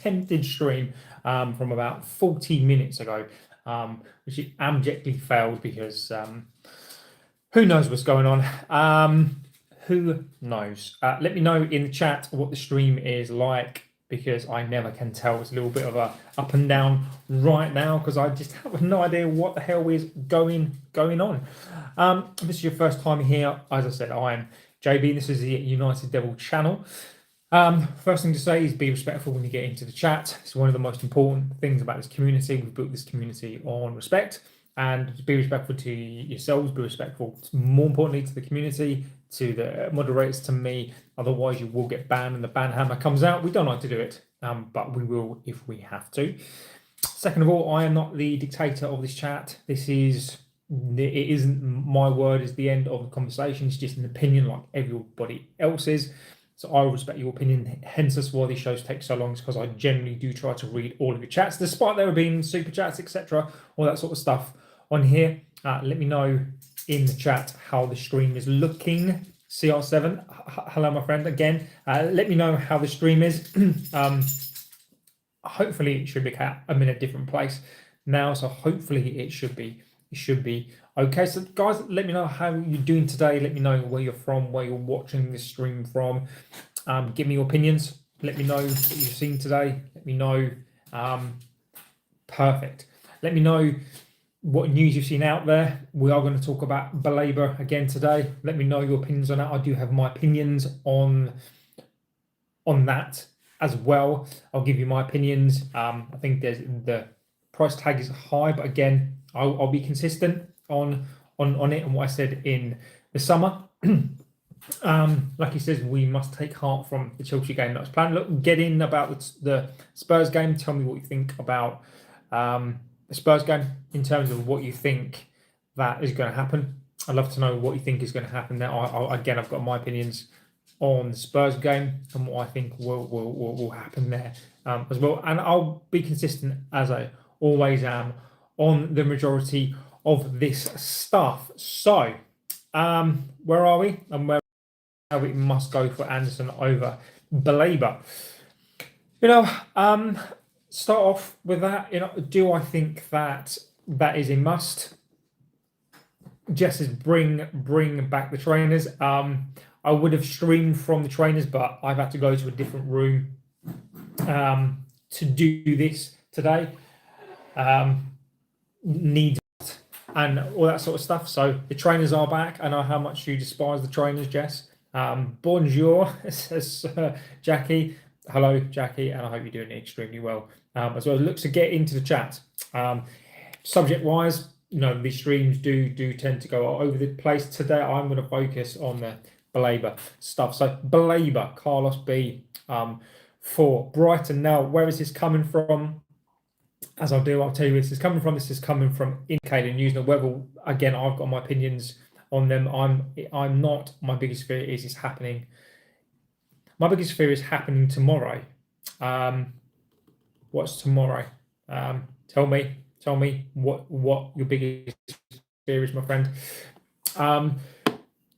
attempted stream from about 40 minutes ago, which abjectly failed because who knows what's going on. Who knows? Let me know in the chat what the stream is like, because I never can tell. It's a little bit of a up and down right now because I just have no idea what the hell is going on. If this is your first time here, as I said, I am JB. This is the United Devil channel. First thing to say is be respectful when you get into the chat. It's one of the most important things about this community. We've built this community on respect, and be respectful to yourselves, be respectful, more importantly, to the community, to the moderators, to me. Otherwise you will get banned and the ban hammer comes out. We don't like to do it, but we will if we have to. Second of all, I am not the dictator of this chat. It isn't my word is the end of the conversation. It's just an opinion like everybody else's. So I will respect your opinion. Hence, that's why these shows take so long, is because I generally do try to read all of your chats, despite there being super chats, etc., all that sort of stuff on here. Let me know in the chat how the stream is looking. CR7, hello, my friend. Again, let me know how the stream is. Hopefully, it should be. I'm in a different place now, so hopefully it should be. It should be okay. So, guys, let me know how you're doing today. Let me know where you're from, where you're watching this stream from. Give me your opinions. Let me know what you've seen today. Let me know. Perfect. Let me know what news you've seen out there. We are going to talk about Baleba again today. Let me know your opinions on that. I do have my opinions on that as well. I'll give you my opinions. I think the price tag is high, but again, I'll be consistent on it and what I said in the summer. Like he says, we must take heart from the Chelsea game that was planned. Look, get in about the Spurs game. Tell me what you think about the Spurs game in terms of what you think that is going to happen. I'd love to know what you think is going to happen there. Again, I've got my opinions on the Spurs game and what I think will happen there as well. And I'll be consistent, as I always am, on the majority of this stuff. So, where are we? And where we must go for Anderson over Baleba. Start off with that. Do I think that is a must? Jess says bring back the trainers. I would have streamed from the trainers, but I've had to go to a different room to do this today. Needs and all that sort of stuff. So the trainers are back. I know how much you despise the trainers, Jess. Bonjour, says Jackie. Hello, Jackie, and I hope you're doing extremely well as well. Look to get into the chat. Subject-wise, these streams do tend to go all over the place. Today, I'm going to focus on the Baleba stuff. So Baleba, Carlos B for Brighton. Now, where is this coming from? As I'll tell you where this is coming from. This is coming from indicated news. Now, whether, again, I've got my opinions on them. I'm not. My biggest fear is it's happening. My biggest fear is happening tomorrow. What's tomorrow? Tell me what your biggest fear is, my friend.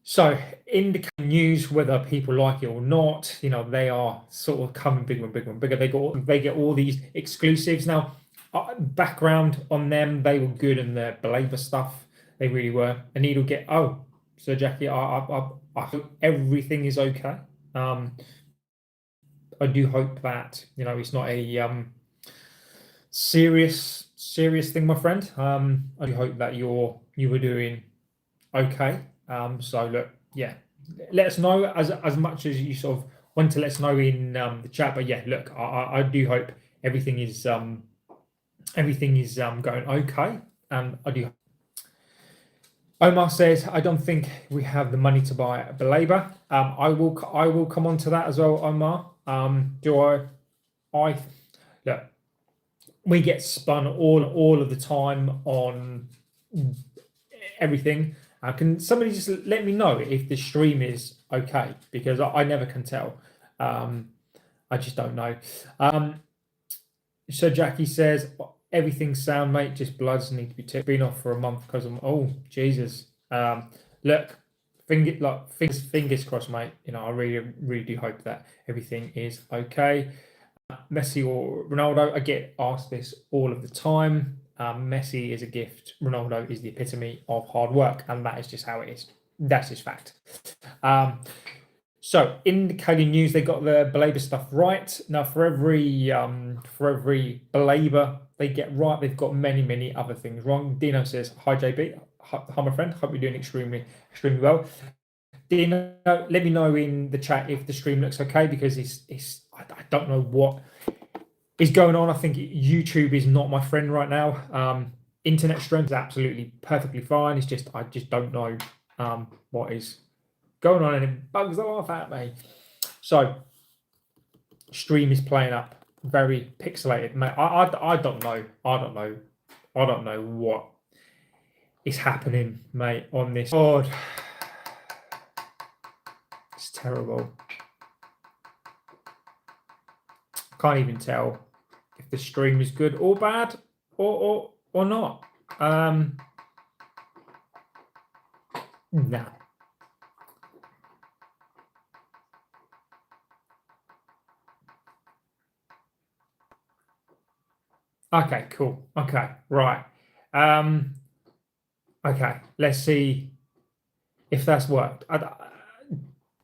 So in the news, whether people like it or not, they are sort of coming bigger and bigger and bigger. They get all these exclusives now. Background on them, they were good in the Baleba stuff. They really were. And it'll get. Oh, so Jackie, I hope everything is okay. I do hope that it's not a serious thing, my friend. I do hope that you were doing okay. So look, yeah, let us know as much as you sort of want to let us know in the chat. But yeah, look, I do hope everything is going okay. I do. Omar says, I don't think we have the money to buy Baleba. I will come on to that as well, Omar. Look, we get spun all of the time on everything. Can somebody just let me know if the stream is okay? Because I never can tell. I just don't know. So Jackie says, everything's sound, mate. Just bloods need to be been off for a month because I'm. Oh Jesus! Look, fingers crossed, mate. I really do hope that everything is okay. Messi or Ronaldo? I get asked this all of the time. Messi is a gift. Ronaldo is the epitome of hard work, and that is just how it is. That's just fact. So in the Kobbie news, they got the Baleba stuff right. Now for every Baleba they get right, they've got many other things wrong. Dino says, "Hi JB, hi my friend. Hope you're doing extremely well." Dino, let me know in the chat if the stream looks okay, because I don't know what is going on. I think YouTube is not my friend right now. Internet strength is absolutely perfectly fine. It's just I just don't know what is going on, and it bugs the life out of me. So stream is playing up very pixelated, mate. I don't know. I don't know what is happening, mate, on this. God, it's terrible. Can't even tell if the stream is good or bad or not. Nah. Okay, cool. Okay, right. Okay, let's see if that's worked.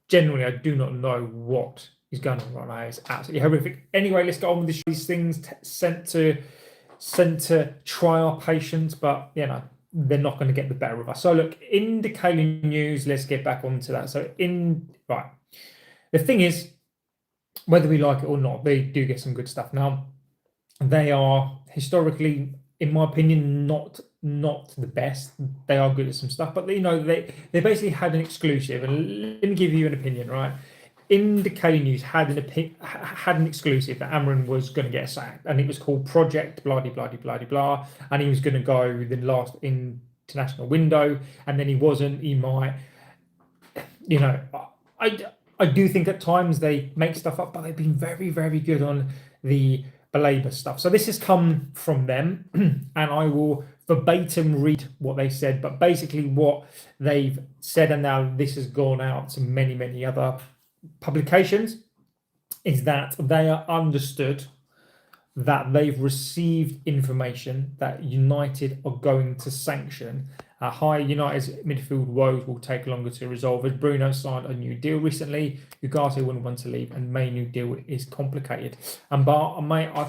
Generally, I do not know what is going on right now. It's absolutely horrific. Anyway, let's go on with these things sent to try our patience, but you know they're not going to get the better of us. So look, in the Kobbie news, let's get back onto that. So the thing is, whether we like it or not, they do get some good stuff. Now, they are historically, in my opinion, not the best. They are good at some stuff, but you know they basically had an exclusive. And let me give you an opinion, right? In the Kobbie news, had an exclusive that Amorim was going to get sacked, and it was called Project blah blah blah blah, and he was going to go the last international window, and then he wasn't. He might, you know, I do think at times they make stuff up, but they've been very good on the Baleba stuff. So this has come from them, and I will verbatim read what they said, but basically what they've said, and now this has gone out to many other publications, is that they are understood that they've received information that United are going to sanction. United's midfield woes will take longer to resolve, as Bruno signed a new deal recently. Ugarte wouldn't want to leave, and Mainoo deal is complicated. And Bart, mate, I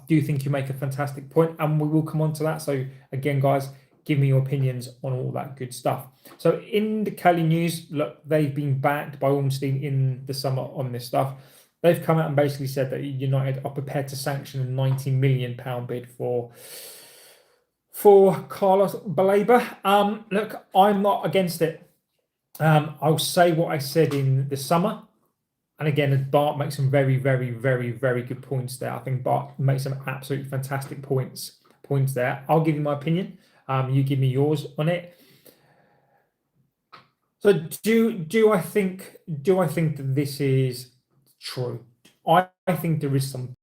do think you make a fantastic point, and we will come on to that. So again, guys, give me your opinions on all that good stuff. So in the Kobbie news, look, they've been backed by Ormstein in the summer on this stuff. They've come out and basically said that United are prepared to sanction a £90 million bid for Carlos Baleba. Look, I'm not against it. I'll say what I said in the summer. And again, Bart makes some very good points there. I think Bart makes some absolutely fantastic points there. I'll give you my opinion. You give me yours on it. So do I think that this is true? I think there is some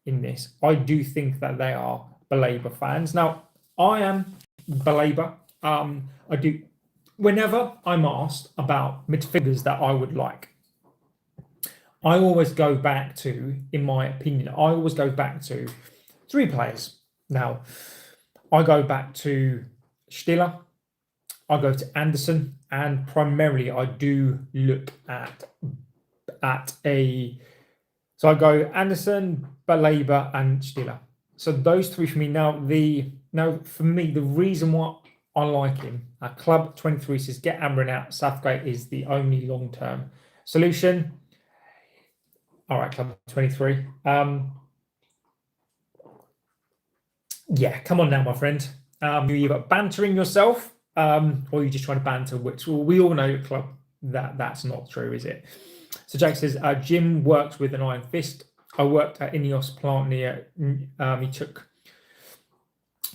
in this. I do think that they are Baleba fans. Now, I am Baleba. I do. Whenever I'm asked about midfielders that I would like, I always go back to, in my opinion, three players. Now, I go back to Stiller, I go to Anderson, and primarily I do look at so I go Anderson, Baleba, and Stiller. So those three for me. Now for me, the reason why I like him, Club 23 says get Amorim out. Southgate is the only long-term solution. All right, Club 23. Yeah, come on now, my friend. You're either bantering yourself, or you're just trying to banter, which we all know, Club, that's not true, is it? So Jake says, Jim works with an iron fist. I worked at Ineos plant near, he took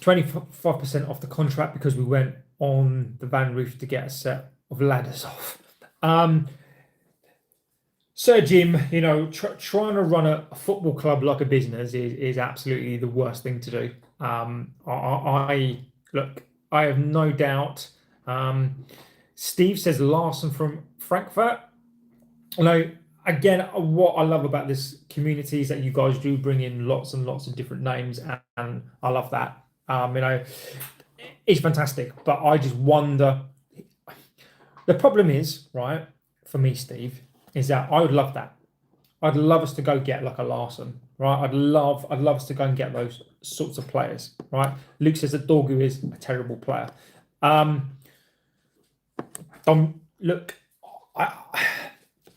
25% off the contract because we went on the van roof to get a set of ladders off. Sir Jim, you know, trying to run a football club like a business is absolutely the worst thing to do. I have no doubt. Steve says Larson from Frankfurt. No, again, what I love about this community is that you guys do bring in lots and lots of different names, and I love that. It's fantastic, but I just wonder. The problem is, right, for me, Steve, is that I would love that. I'd love us to go get like a Larson, right? I'd love us to go and get those sorts of players, right? Luke says that Dorgu is a terrible player. Don't look.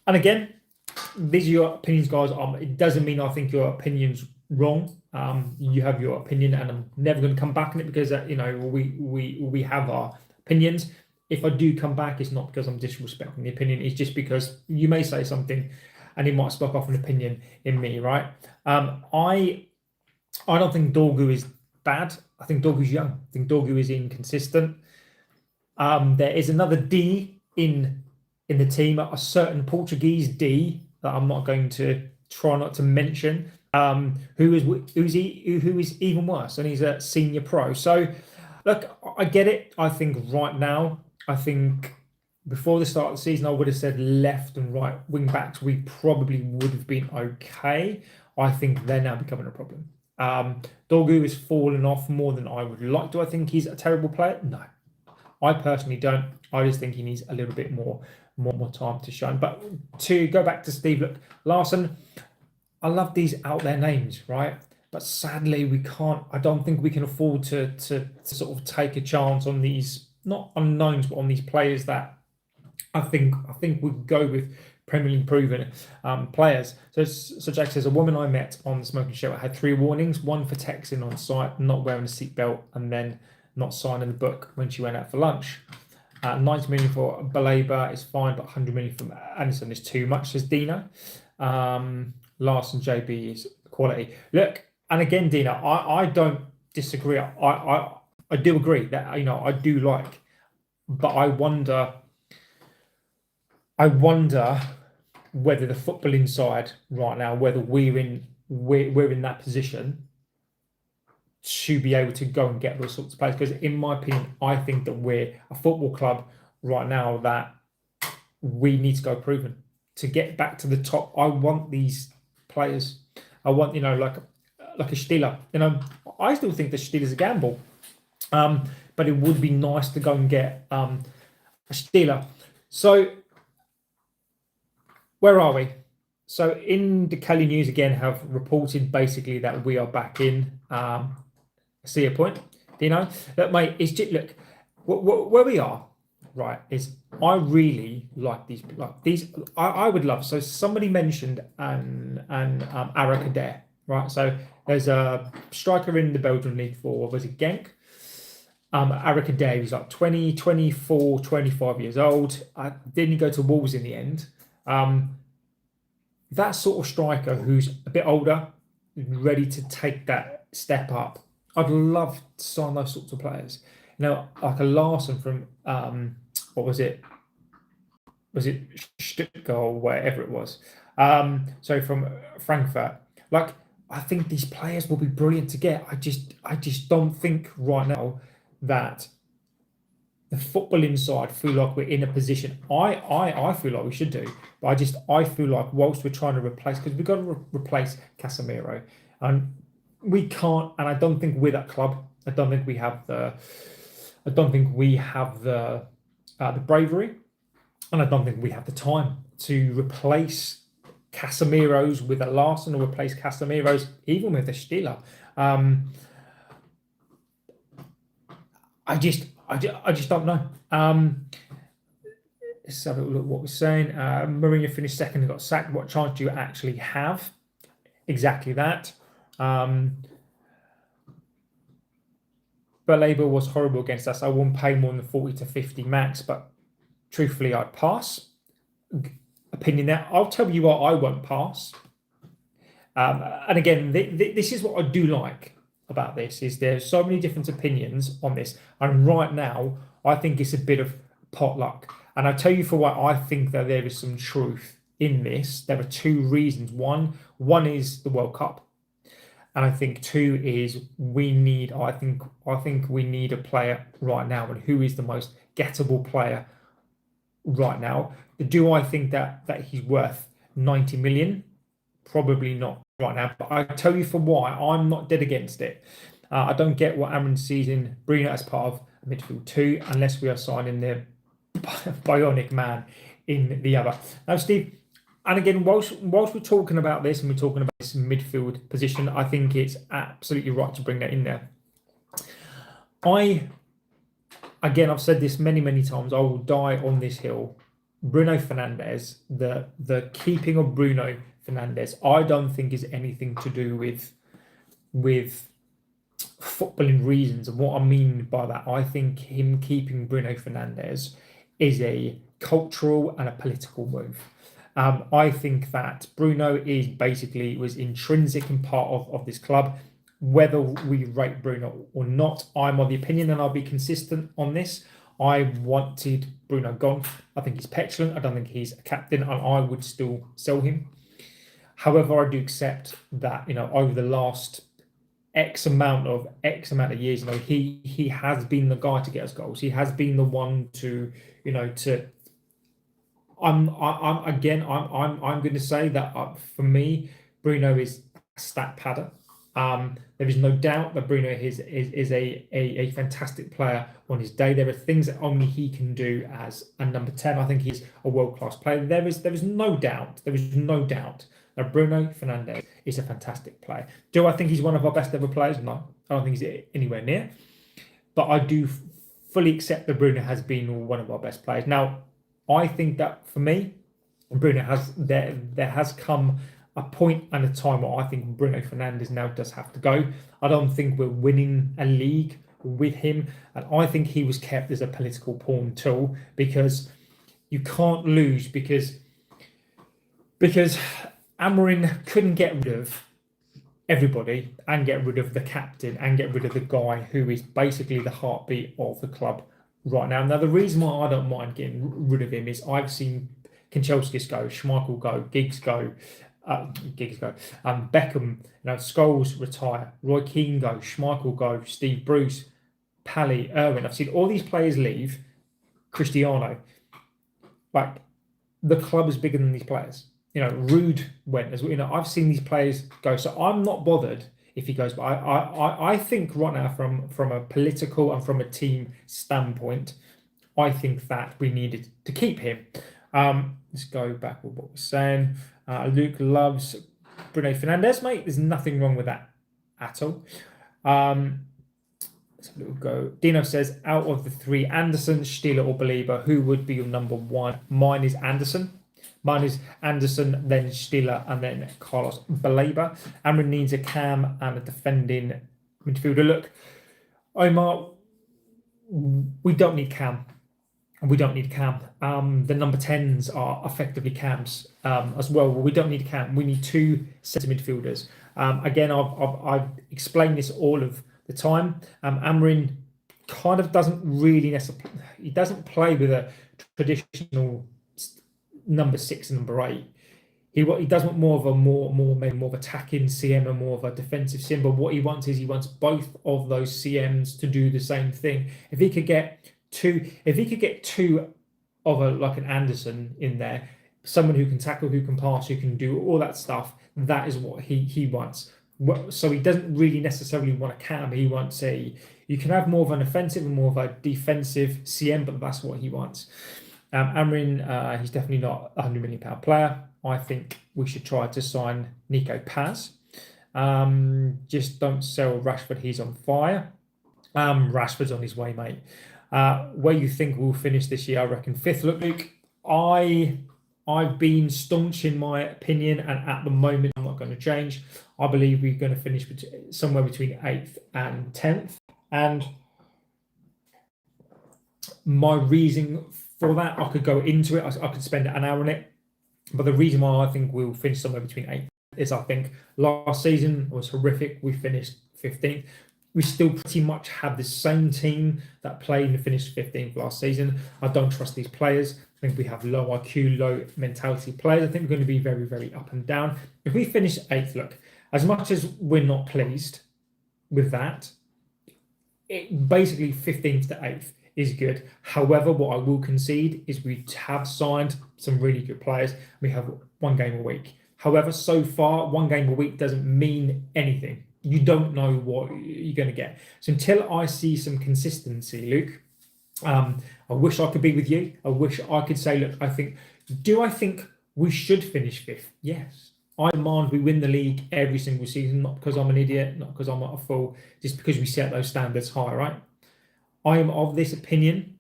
And again, these are your opinions, guys. It doesn't mean I think your opinion's wrong. You have your opinion, and I'm never going to come back on it because we have our opinions. If I do come back, it's not because I'm disrespecting the opinion. It's just because you may say something, and it might spark off an opinion in me, right? I don't think Dorgu is bad. I think Dorgu's young. I think Dorgu is inconsistent. There is another D in the team, a certain Portuguese D that I'm not going to try not to mention, who is even worse, and he's a senior pro. So, look, I get it. I think right now, before the start of the season, I would have said left and right wing backs. We probably would have been okay. I think they're now becoming a problem. Dorgu has fallen off more than I would like. Do I think he's a terrible player? No, I personally don't. I just think he needs a little bit more time to shine. But to go back to Steve, look, Larson, I love these out there names, right? But sadly, we can't. I don't think we can afford to sort of take a chance on these, not unknowns, but on these players that I think we go with Premier League proven players. So Jack says, a woman I met on the smoking show had 3 warnings: one for texting on site, not wearing a seatbelt, and then not signing the book when she went out for lunch. 90 million for Baleba is fine, but 100 million from Anderson is too much, says Dino. Larson JB is quality. Look, and again, Dino, I don't disagree. I do agree that I do like, but I wonder whether the football inside right now, whether we're in that position to be able to go and get those sorts of players. Because in my opinion, I think that we're a football club right now that we need to go proven to get back to the top. I want these players. I want, like a Stiller. I still think the Stiller's a gamble. But it would be nice to go and get a Stiller. So where are we? So in the Kelly News again have reported basically that we are back in. See a point, Dino? Look, mate, it's just, look, where we are, right, is I really like these. I would love. So somebody mentioned an Ara Kader, right? So there's a striker in the Belgian league for, was it Genk? Ara Kader, he's like 20, 24, 25 years old. Didn't go to Wolves in the end. That sort of striker who's a bit older, ready to take that step up. I'd love to sign those sorts of players. Like a Larson from what was it? Was it Stuttgart or wherever it was? So from Frankfurt. Like, I think these players will be brilliant to get. I just don't think right now that the football inside feel like we're in a position. I feel like we should do, but I feel like whilst we're trying to replace, because we've got to replace Casemiro, and we can't. And I don't think we're that club. I don't think we have the bravery, and I don't think we have the time to replace Casemiro's with a Larson, or replace Casemiro's even with a Stiller. I just don't know. Let's have a look at what we're saying. Mourinho finished second and got sacked. What chance do you actually have? Exactly that. Baleba was horrible against us. I wouldn't pay more than 40 to 50 max, but truthfully, I'd pass. Opinion there. I'll tell you what, I won't pass. And again, this is what I do like about this, is there's so many different opinions on this, and right now I think it's a bit of potluck. And I'll tell you for why I think that there is some truth in this. There are 2 reasons. One is the World Cup, and I think 2 is we need. I think we need a player right now, and who is the most gettable player right now? Do I think that he's worth 90 million? Probably not right now, but I tell you for why. I'm not dead against it. I don't get what Amorim sees in Bruno as part of midfield 2 unless we are signing the bionic man in the other. Now, Steve, and again, whilst we're talking about this and we're talking about this midfield position, I think it's absolutely right to bring that in there. I've said this many times, I will die on this hill. Bruno Fernandes, the keeping of Bruno Fernandes, I don't think is anything to do with footballing reasons. And what I mean by that, I think him keeping Bruno Fernandes is a cultural and a political move. I think that Bruno was intrinsic and part of this club. Whether we rate Bruno or not, I'm of the opinion, and I'll be consistent on this, I wanted Bruno gone. I think he's petulant. I don't think he's a captain, and I would still sell him. However, I do accept that, over the last X amount of years, he has been the guy to get us goals. He has been the one to. I'm going to say that for me, Bruno is a stat padder. There is no doubt that Bruno is a fantastic player on his day. There are things that only he can do as a number 10. I think he's a world-class player. There is no doubt that Bruno Fernandes is a fantastic player. Do I think he's one of our best ever players? No, I don't think he's anywhere near. But I do fully accept that Bruno has been one of our best players. Now, I think that for me, Bruno there has come a point and a time where I think Bruno Fernandes now does have to go. I don't think we're winning a league with him, and I think he was kept as a political pawn tool, because you can't lose because Amorim couldn't get rid of everybody and get rid of the captain and get rid of the guy who is basically the heartbeat of the club right now. Now, the reason why I don't mind getting rid of him is I've seen Kanchelskis go, Schmeichel go, Giggs go, Beckham, Scholes retire, Roy Keane go, Schmeichel go, Steve Bruce, Pally, Irwin. I've seen all these players leave. Cristiano. Like, the club is bigger than these players. Rude went as well. I've seen these players go, so I'm not bothered if he goes. But I think right now, from a political and from a team standpoint, I think that we needed to keep him. Let's go back with what we're saying. Luke loves Bruno Fernandes, mate. There's nothing wrong with that at all. Let's have a little go. Dino says, out of the three, Anderson, Stieler or Baleba, who would be your number one? Mine is Anderson. Then Stieler, and then Carlos Baleba. Amorim needs a cam and a defending midfielder. Look, Omar, we don't need cam. We don't need cam. The number 10s are effectively cams as well. We don't need a cam. We need two centre midfielders. Again, I've explained this all of the time. Amorim kind of doesn't really he doesn't play with a traditional number 6 and number 8. He does want more of a attacking CM and more of a defensive CM. But what he wants is both of those CMs to do the same thing. If he could get two of an Anderson in there, someone who can tackle, who can pass, who can do all that stuff, that is what he wants. So he doesn't really necessarily want a cam. He wants you can have more of an offensive and more of a defensive CM, but that's what he wants. Amorim, he's definitely not a £100 million player. I think we should try to sign Nico Paz. Just don't sell Rashford. He's on fire. Rashford's on his way, mate. Where you think we'll finish this year? I reckon 5th. Look, Luke, I've been staunch in my opinion, and at the moment I'm not going to change. I believe we're going to finish somewhere between 8th and 10th. And my reason for that, I could go into it. I could spend an hour on it. But the reason why I think we'll finish somewhere between 8th is I think last season was horrific. We finished 15th. We still pretty much have the same team that played and finished 15th last season. I don't trust these players. I think we have low IQ, low mentality players. I think we're going to be very, very up and down. If we finish 8th, look, as much as we're not pleased with that, basically 15th to 8th is good. However, what I will concede is we have signed some really good players. We have one game a week. However, so far, one game a week doesn't mean anything. You don't know what you're going to get. So until I see some consistency, Luke, I wish I could be with you. I wish I could say, look, I think we should finish 5th? Yes. I demand we win the league every single season, not because I'm an idiot, not because I'm not a fool, just because we set those standards high, right? I am of this opinion.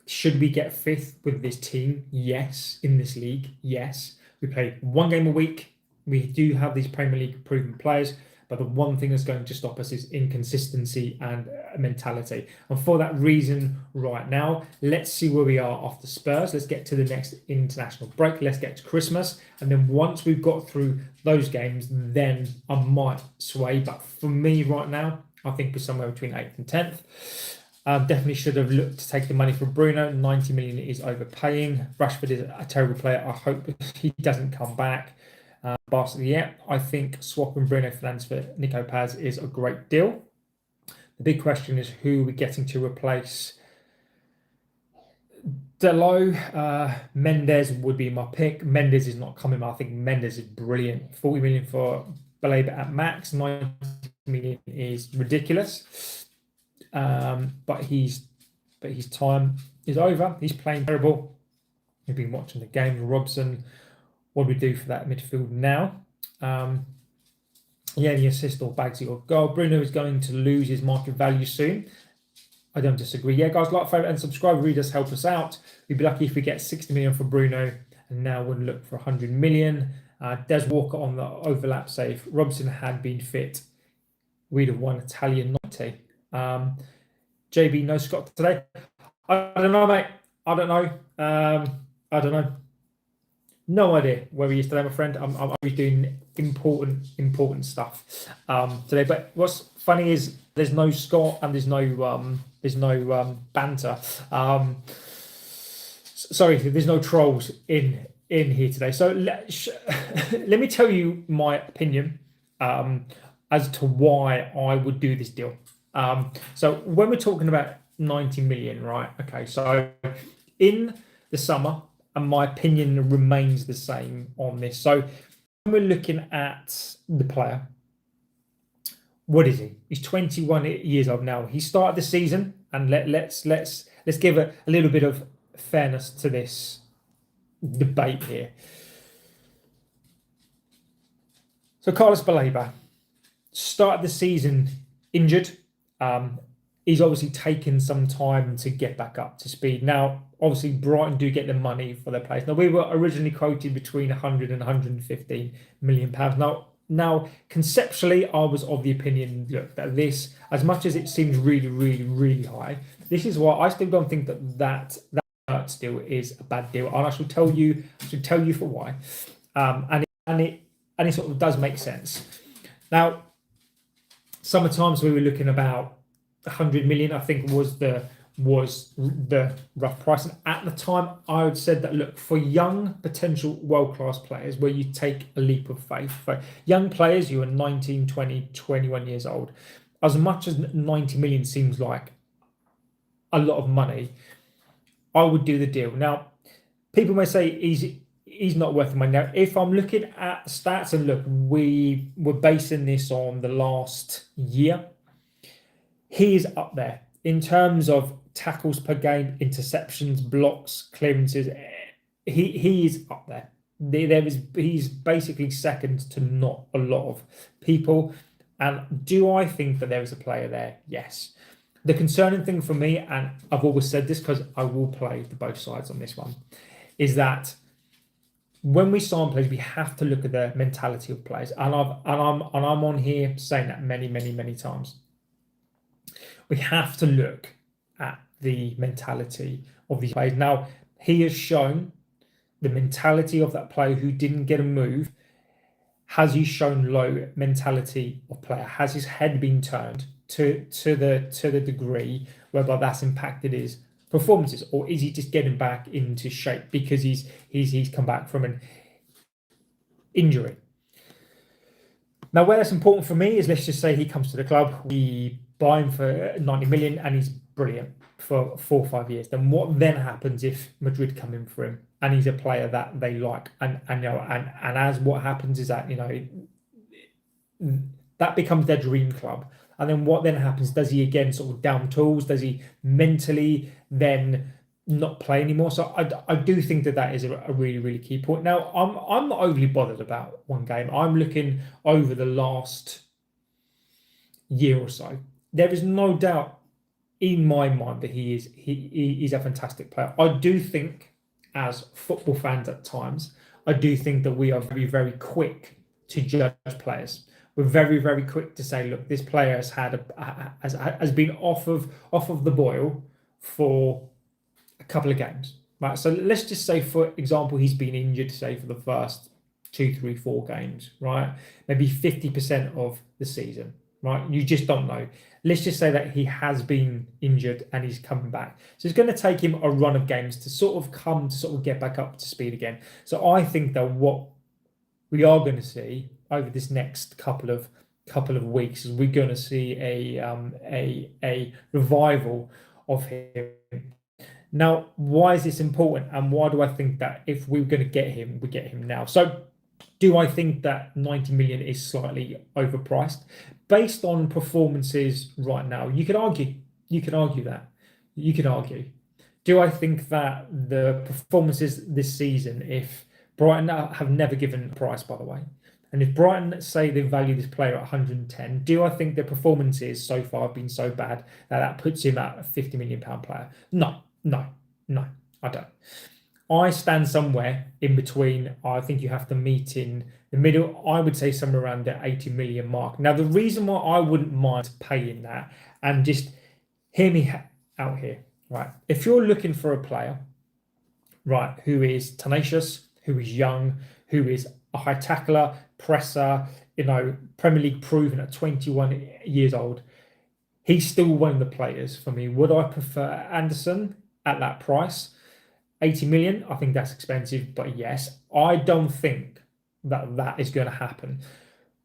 Should we get 5th with this team? Yes. In this league? Yes. We play one game a week. We do have these Premier League proven players, but the one thing that's going to stop us is inconsistency and mentality. And for that reason, right now, let's see where we are after Spurs. Let's get to the next international break. Let's get to Christmas. And then once we've got through those games, then I might sway. But for me right now, I think we're somewhere between 8th and 10th. Definitely should have looked to take the money from Bruno. 90 million is overpaying. Rashford is a terrible player. I hope he doesn't come back. Barcelona, yeah, I think swapping Bruno Fernandes for Nico Paz is a great deal. The big question is who we're getting to replace Dalot. Mendes would be my pick. Mendes is not coming. I think Mendes is brilliant. 40 million for Baleba at max. 90 million is ridiculous. But his time is over. He's playing terrible. We've been watching the game. Robson, what do we do for that midfield now? Yeah, the assist or Bagsy or goal. Bruno is going to lose his market value soon. I don't disagree. Yeah, guys, like, favorite, and subscribe. Really does help us out. We'd be lucky if we get 60 million for Bruno, and now we'll look for 100 million. Des Walker on the overlap save. Robson had been fit. We'd have won Italian 90. JB, no Scott today. I don't know, mate. I don't know. I don't know. No idea where he is today, my friend. I'm doing important stuff today. But what's funny is there's no Scott and there's no banter. Sorry, there's no trolls in here today. So let me tell you my opinion as to why I would do this deal. So when we're talking about 90 million, right? Okay, so in the summer, and my opinion remains the same on this. So when we're looking at the player, what is he? He's 21 years old now. He started the season, and let's give a little bit of fairness to this debate here. So Carlos Baleba started the season injured. He's obviously taken some time to get back up to speed. Now, obviously, Brighton do get the money for their players. Now, we were originally quoted between 100 and 115 million pounds. Now, conceptually, I was of the opinion, look, that this, as much as it seems really, really, really high, this is why I still don't think that deal is a bad deal, and I shall tell you for why. And it sort of does make sense. Now, sometimes we were looking about 100 million, I think was the rough price. And at the time, I would said that, look, for young potential world-class players, where you take a leap of faith, for young players who are 19, 20, 21 years old, as much as 90 million seems like a lot of money, I would do the deal. Now, people may say he's not worth the money. Now, if I'm looking at stats, and look, we were basing this on the last year, he is up there in terms of tackles per game, interceptions, blocks, clearances. He is up there. He's basically second to not a lot of people. And do I think that there is a player there? Yes. The concerning thing for me, and I've always said this because I will play the both sides on this one, is that when we sign players, we have to look at the mentality of players. And I'm on here saying that many times. We have to look at the mentality of these players. Now, he has shown the mentality of that player who didn't get a move. Has he shown low mentality of player? Has his head been turned to the degree whereby that's impacted his performances, or is he just getting back into shape because he's come back from an injury? Now, where that's important for me is, let's just say he comes to the club, we buy him for 90 million and he's brilliant for 4 or 5 years. Then what then happens if Madrid come in for him and he's a player that they like, and as what happens is that that becomes their dream club. And then what then happens? Does he again sort of down tools? Does he mentally then not play anymore? So I do think that is a really, really key point. Now, I'm not overly bothered about one game. I'm looking over the last year or so. There is no doubt in my mind that he's a fantastic player. I do think, as football fans at times, I do think that we are very, very quick to judge players. We're very, very quick to say, look, this player has been off of the boil for a couple of games, right? So let's just say, for example, he's been injured, say, for the first 2, 3, 4 games, right? Maybe 50% of the season, right? You just don't know. Let's just say that he has been injured and he's coming back. So it's going to take him a run of games to sort of get back up to speed again. So I think that what we are going to see over this next couple of weeks is we're going to see a revival of him. Now, why is this important, and why do I think that if we're going to get him, we get him now? So, do I think that 90 million is slightly overpriced based on performances right now? You could argue that. You could argue. Do I think that the performances this season, if Brighton have never given a price, by the way, and if Brighton say they value this player at 110, do I think the performances so far have been so bad that puts him at a £50 million player? No, I don't. I stand somewhere in between. I think you have to meet in the middle. I would say somewhere around the 80 million mark. Now, the reason why I wouldn't mind paying that, and just hear me out here, right? If you're looking for a player, right, who is tenacious, who is young, who is a high tackler, presser, Premier League proven at 21 years old, he's still one of the players for me. Would I prefer Anderson at that price? 80 million, I think that's expensive, but yes, I don't think that is going to happen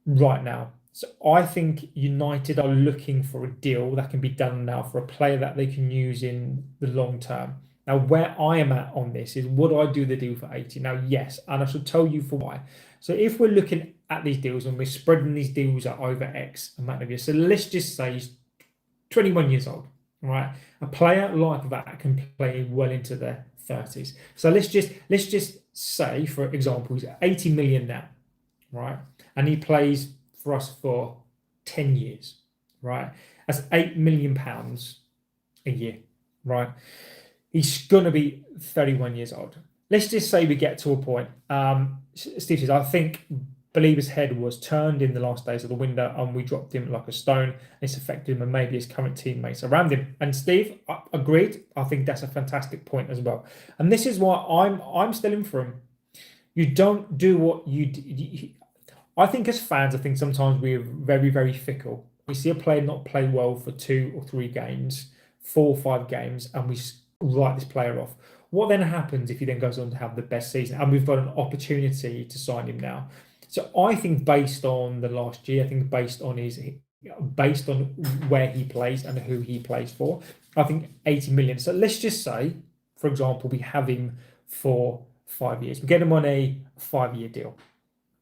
right now. So I think United are looking for a deal that can be done now for a player that they can use in the long term. Now, where I am at on this is, would I do the deal for 80? Now, yes, and I shall tell you for why. So if we're looking at these deals and we're spreading these deals out over X amount of years, so let's just say he's 21 years old, right? A player like that can play well into their 30s. So let's just say, for example, he's 80 million now, right? And he plays for us for 10 years, right? That's £8 million a year, right? He's going to be 31 years old. Let's just say we get to a point. Steve says, I think Baleba's head was turned in the last days of the window and we dropped him like a stone. It's affected him and maybe his current teammates around him. And Steve, agreed. I think that's a fantastic point as well. And this is why I'm still in for him. You don't do what you do. I think as fans, I think sometimes we're very, very fickle. We see a player not play well for 2 or 3 games, 4 or 5 games, and we write this player off. What then happens if he then goes on to have the best season? And we've got an opportunity to sign him now. So I think based on the last year, I think based on where he plays and who he plays for, I think 80 million. So let's just say, for example, we have him for 5 years. We get him on a 5-year deal,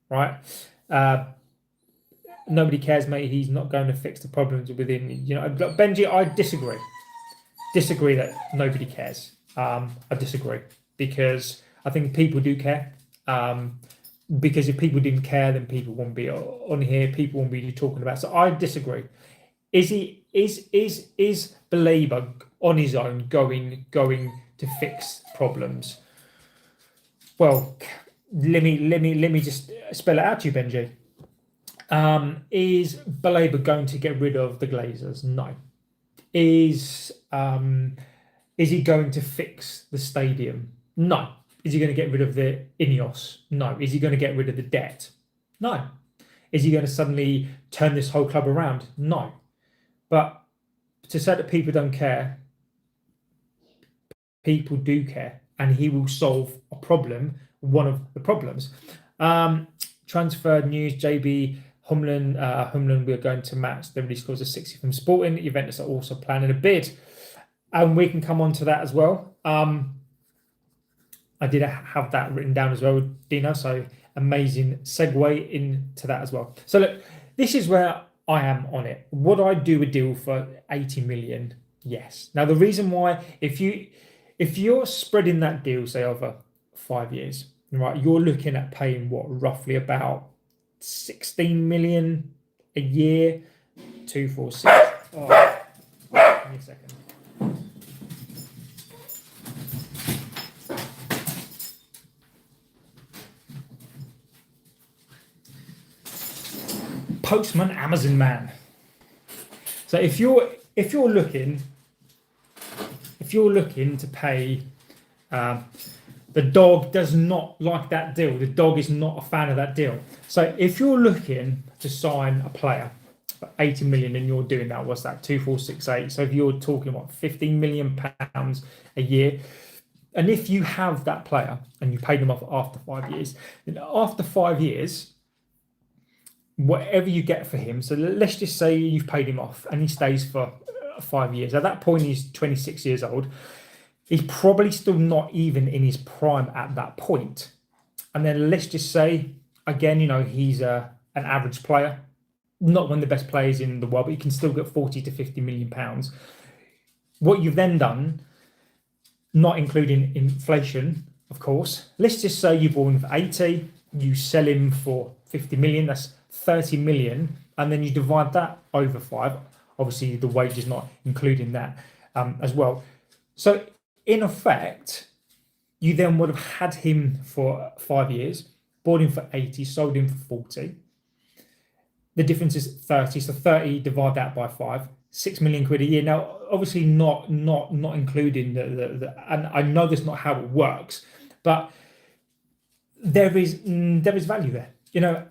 right? Nobody cares, mate. He's not going to fix the problems within, Benji, I disagree that nobody cares. I disagree, because I think people do care. Because if people didn't care, then people won't be on here. People won't be talking about. So I disagree. Is Baleba on his own going to fix problems? Well, let me just spell it out to you, Benji. Is Baleba going to get rid of the Glazers? No. Is he going to fix the stadium? No. Is he going to get rid of the Ineos? No. Is he going to get rid of the debt? No. Is he going to suddenly turn this whole club around? No. But to say that people don't care, people do care, and he will solve a problem, one of the problems. Transfer news, JB Humlin, we are going to match. Everybody scores a 60 from Sporting. Juventus are also planning a bid. And we can come on to that as well. I did have that written down as well, Dino. So amazing segue into that as well. So look, this is where I am on it. Would I do a deal for 80 million? Yes. Now the reason why, if you're spreading that deal, say over 5 years, right, you're looking at paying what, roughly about 16 million a year. 246. Oh, give me a second. Postman, Amazon man. So if you're looking to pay, the dog does not like that deal. The dog is not a fan of that deal. So if you're looking to sign a player for 80 million and you're doing that, what's that? 2468. So if you're talking about 15 million pounds a year, and if you have that player and you paid them off after 5 years, then after 5 years, whatever you get for him, so let's just say you've paid him off and he stays for 5 years. At that point, he's 26 years old. He's probably still not even in his prime at that point. And then let's just say, again, he's an average player, not one of the best players in the world, but you can still get 40 to 50 million pounds. What you've then done, not including inflation, of course, let's just say you bought him for 80, you sell him for 50 million, that's 30 million, and then you divide that over 5. Obviously, the wage is not including that as well. So, in effect, you then would have had him for 5 years, bought him for 80, sold him for 40. The difference is 30. So 30, divide that by 5, 6 million quid a year. Now, obviously, not including the and I know that's not how it works, but there is value there.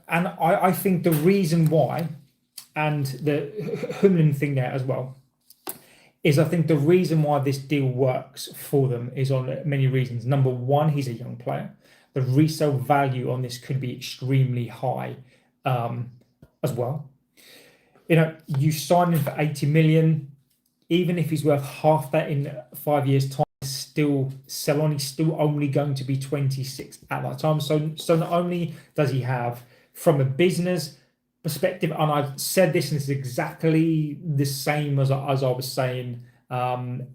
And I think the reason why, and the Humlin thing there as well, is I think the reason why this deal works for them is on many reasons. Number one, he's a young player. The resale value on this could be extremely high as well. You sign him for 80 million, even if he's worth half that in 5 years' time, still sell on, he's still only going to be 26 at that time. So not only does he have, from a business perspective, and I've said this, and it's exactly the same as I was saying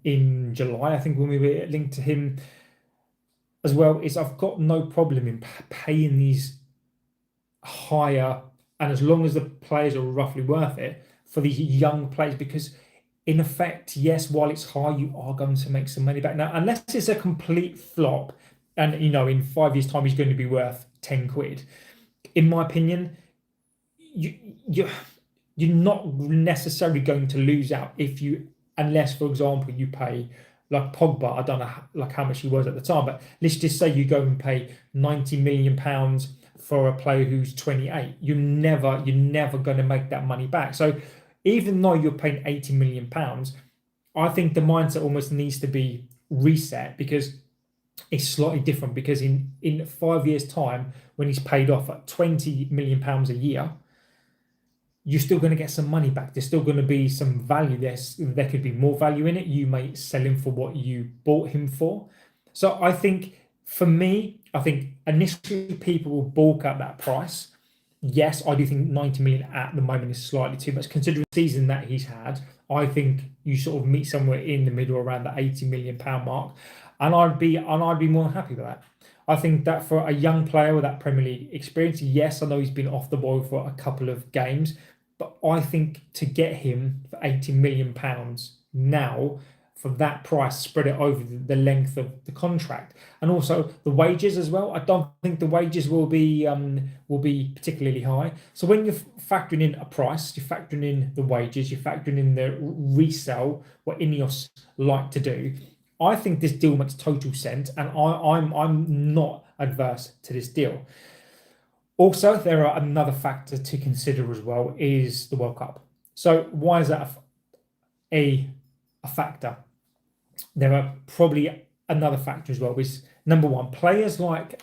in July, I think, when we were linked to him as well, is I've got no problem in paying these higher, and as long as the players are roughly worth it, for these young players, because in effect, yes, while it's high, you are going to make some money back. Now, unless it's a complete flop and, in 5 years' time, he's going to be worth 10 quid, in my opinion, you're not necessarily going to lose out unless, for example, you pay, like Pogba, I don't know like how much he was at the time, but let's just say you go and pay 90 million pounds for a player who's 28. You're never going to make that money back. So even though you're paying 80 million pounds, I think the mindset almost needs to be reset, because it's slightly different. Because in 5 years' time, when he's paid off at 20 million pounds a year, you're still going to get some money back. There's still going to be some value. There could be more value in it. You may sell him for what you bought him for. So I think, for me, initially people will balk at that price. Yes, I do think 90 million at the moment is slightly too much, considering the season that he's had. I think you sort of meet somewhere in the middle, around the 80 million pound mark, and I'd be more than happy with that. I think that for a young player with that Premier League experience, yes, I know he's been off the ball for a couple of games, but I think to get him for 80 million pounds now, for that price, spread it over the length of the contract, and also the wages as well. I don't think the wages will be particularly high. So when you're factoring in a price, you're factoring in the wages, you're factoring in the resale, what Ineos like to do. I think this deal makes total sense, and I'm not adverse to this deal. Also, there are another factor to consider as well, is the World Cup. So why is that a factor? There are probably another factor as well, which, number one, players like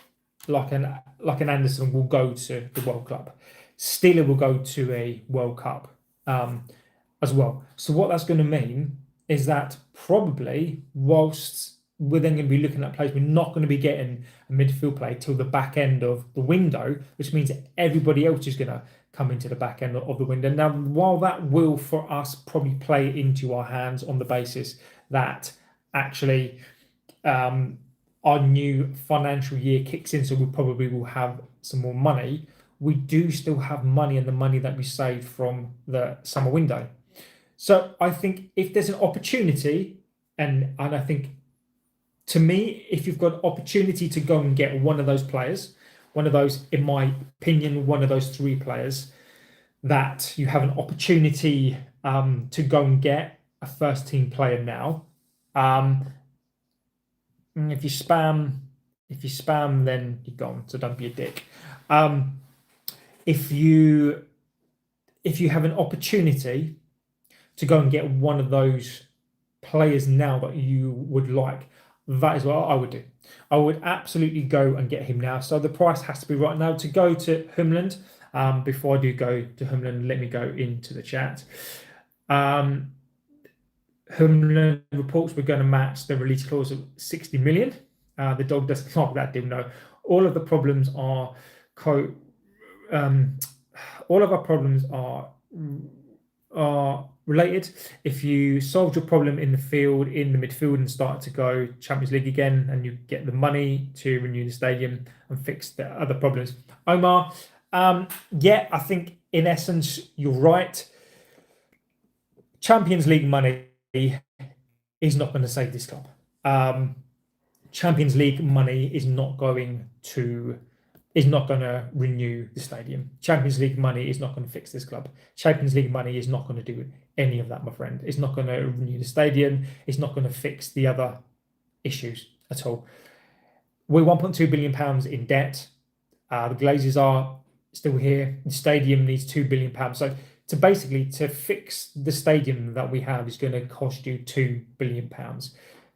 an Anderson will go to the World Cup. Steeler will go to a World Cup as well. So what that's going to mean is that probably, whilst we're then going to be looking at players. We're not going to be getting a midfield play till the back end of the window, which means everybody else is going to come into the back end of the window. Now, while that will, for us, probably play into our hands on the basis that actually our new financial year kicks in, so we probably will have some more money, we do still have money and the money that we saved from the summer window. So I think if there's an opportunity, and I think, to me, if you've got opportunity to go and get one of those players, one of those, in my opinion, one of those 3 players, that you have an opportunity to go and get a first team player now. If you spam, then you're gone. So don't be a dick. If you have an opportunity to go and get one of those players now that you would like, that is what I would do. I would absolutely go and get him now. So the price has to be right now. To go to Homeland, before I do go to Homeland, let me go into the chat. Homeland reports we're going to match the release clause of 60 million. The dog doesn't like that deal. No, all of the problems are all of our problems are related. If you solved your problem in the field, in the midfield, and start to go Champions League again, and you get the money to renew the stadium and fix the other problems. Omar, yeah, I think in essence you're right. Champions League money is not going to save this club. Champions League money is not going to renew the stadium. Champions League money is not going to fix this club. Champions League money is not going to do any of that, my friend. It's not going to renew the stadium. It's not going to fix the other issues at all. We're £1.2 billion in debt. The Glazers are still here. The stadium needs £2 billion. So to fix the stadium that we have is going to cost you £2 billion.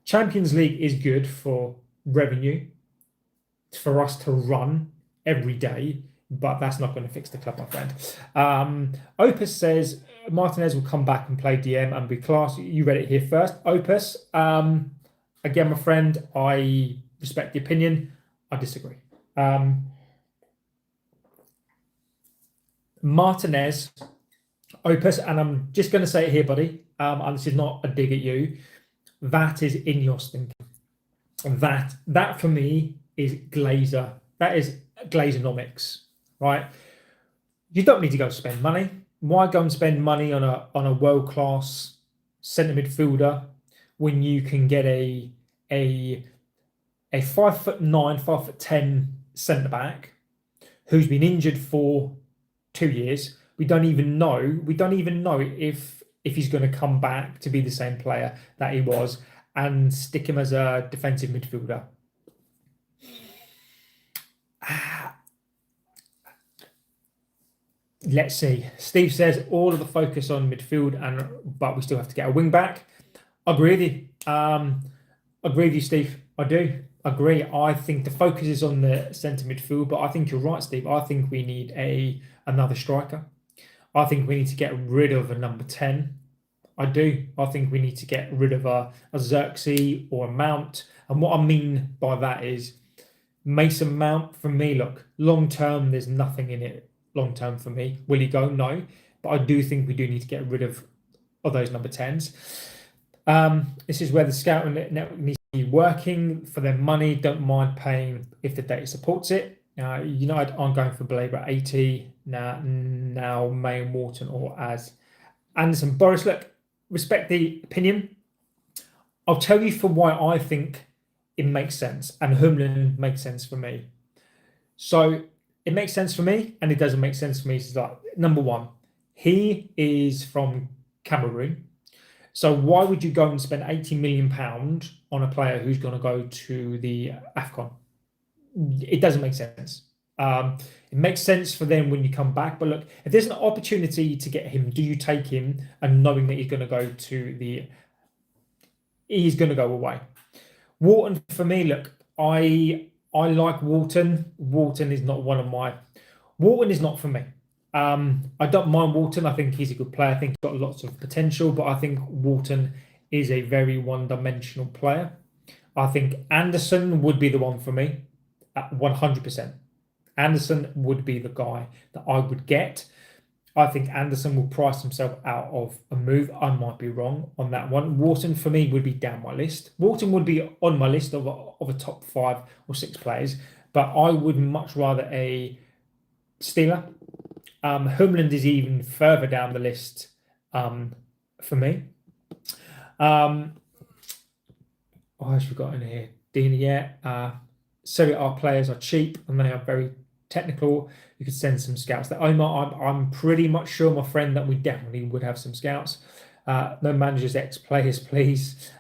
Champions League is good for revenue, for us to run every day, but that's not going to fix the club, my friend. Opus says Martinez will come back and play DM and be class. You read it here first. Opus, again, my friend, I respect the opinion. I disagree. Martinez, Opus, and I'm just going to say it here, buddy, and this is not a dig at you, that is in your thinking. That for me is Glazer. That is Glazeronomics, right? You don't need to go spend money. Why go and spend money on a world-class centre midfielder when you can get a 5'9", 5'10" centre back who's been injured for 2 years? We don't even know if he's going to come back to be the same player that he was, and stick him as a defensive midfielder. Let's see. Steve says all of the focus on midfield, but we still have to get a wing back. I agree with you. Agree with you, Steve. I do agree. I think the focus is on the centre midfield, but I think you're right, Steve. I think we need another striker. I think we need to get rid of a number 10. I do. I think we need to get rid of a Xerxes or a Mount. And what I mean by that is Mason Mount, for me, look, long term, there's nothing in it long term for me. Will he go? No. But I do think we do need to get rid of those number 10s. This is where the scouting network needs to be working for their money. Don't mind paying if the data supports it. United aren't going for Baleba 80 now May and Wharton or as Anderson. Boris, look, respect the opinion. I'll tell you for why I think it makes sense, and Humlin makes sense for me. So it makes sense for me, and it doesn't make sense for me. It's like, number one, he is from Cameroon. So why would you go and spend £80 million on a player who's going to go to the AFCON? It doesn't make sense. It makes sense for them when you come back. But look, if there's an opportunity to get him, do you take him and knowing that he's going to go he's going to go away? Wharton, for me, look, I like Wharton. Wharton is not for me. I don't mind Wharton. I think he's a good player. I think he's got lots of potential, but I think Wharton is a very one-dimensional player. I think Anderson would be the one for me at 100%. Anderson would be the guy that I would get. I think Anderson will price himself out of a move. I might be wrong on that one. Wharton for me would be down my list. Wharton would be on my list of a top 5 or 6 players, but I would much rather a Steeler. Homeland is even further down the list for me. What else we got in here? Dina, yeah. Serie A players are cheap and they are very technical. You could send some scouts there. I'm pretty much sure, my friend, that we definitely would have some scouts. No managers, ex-players, please.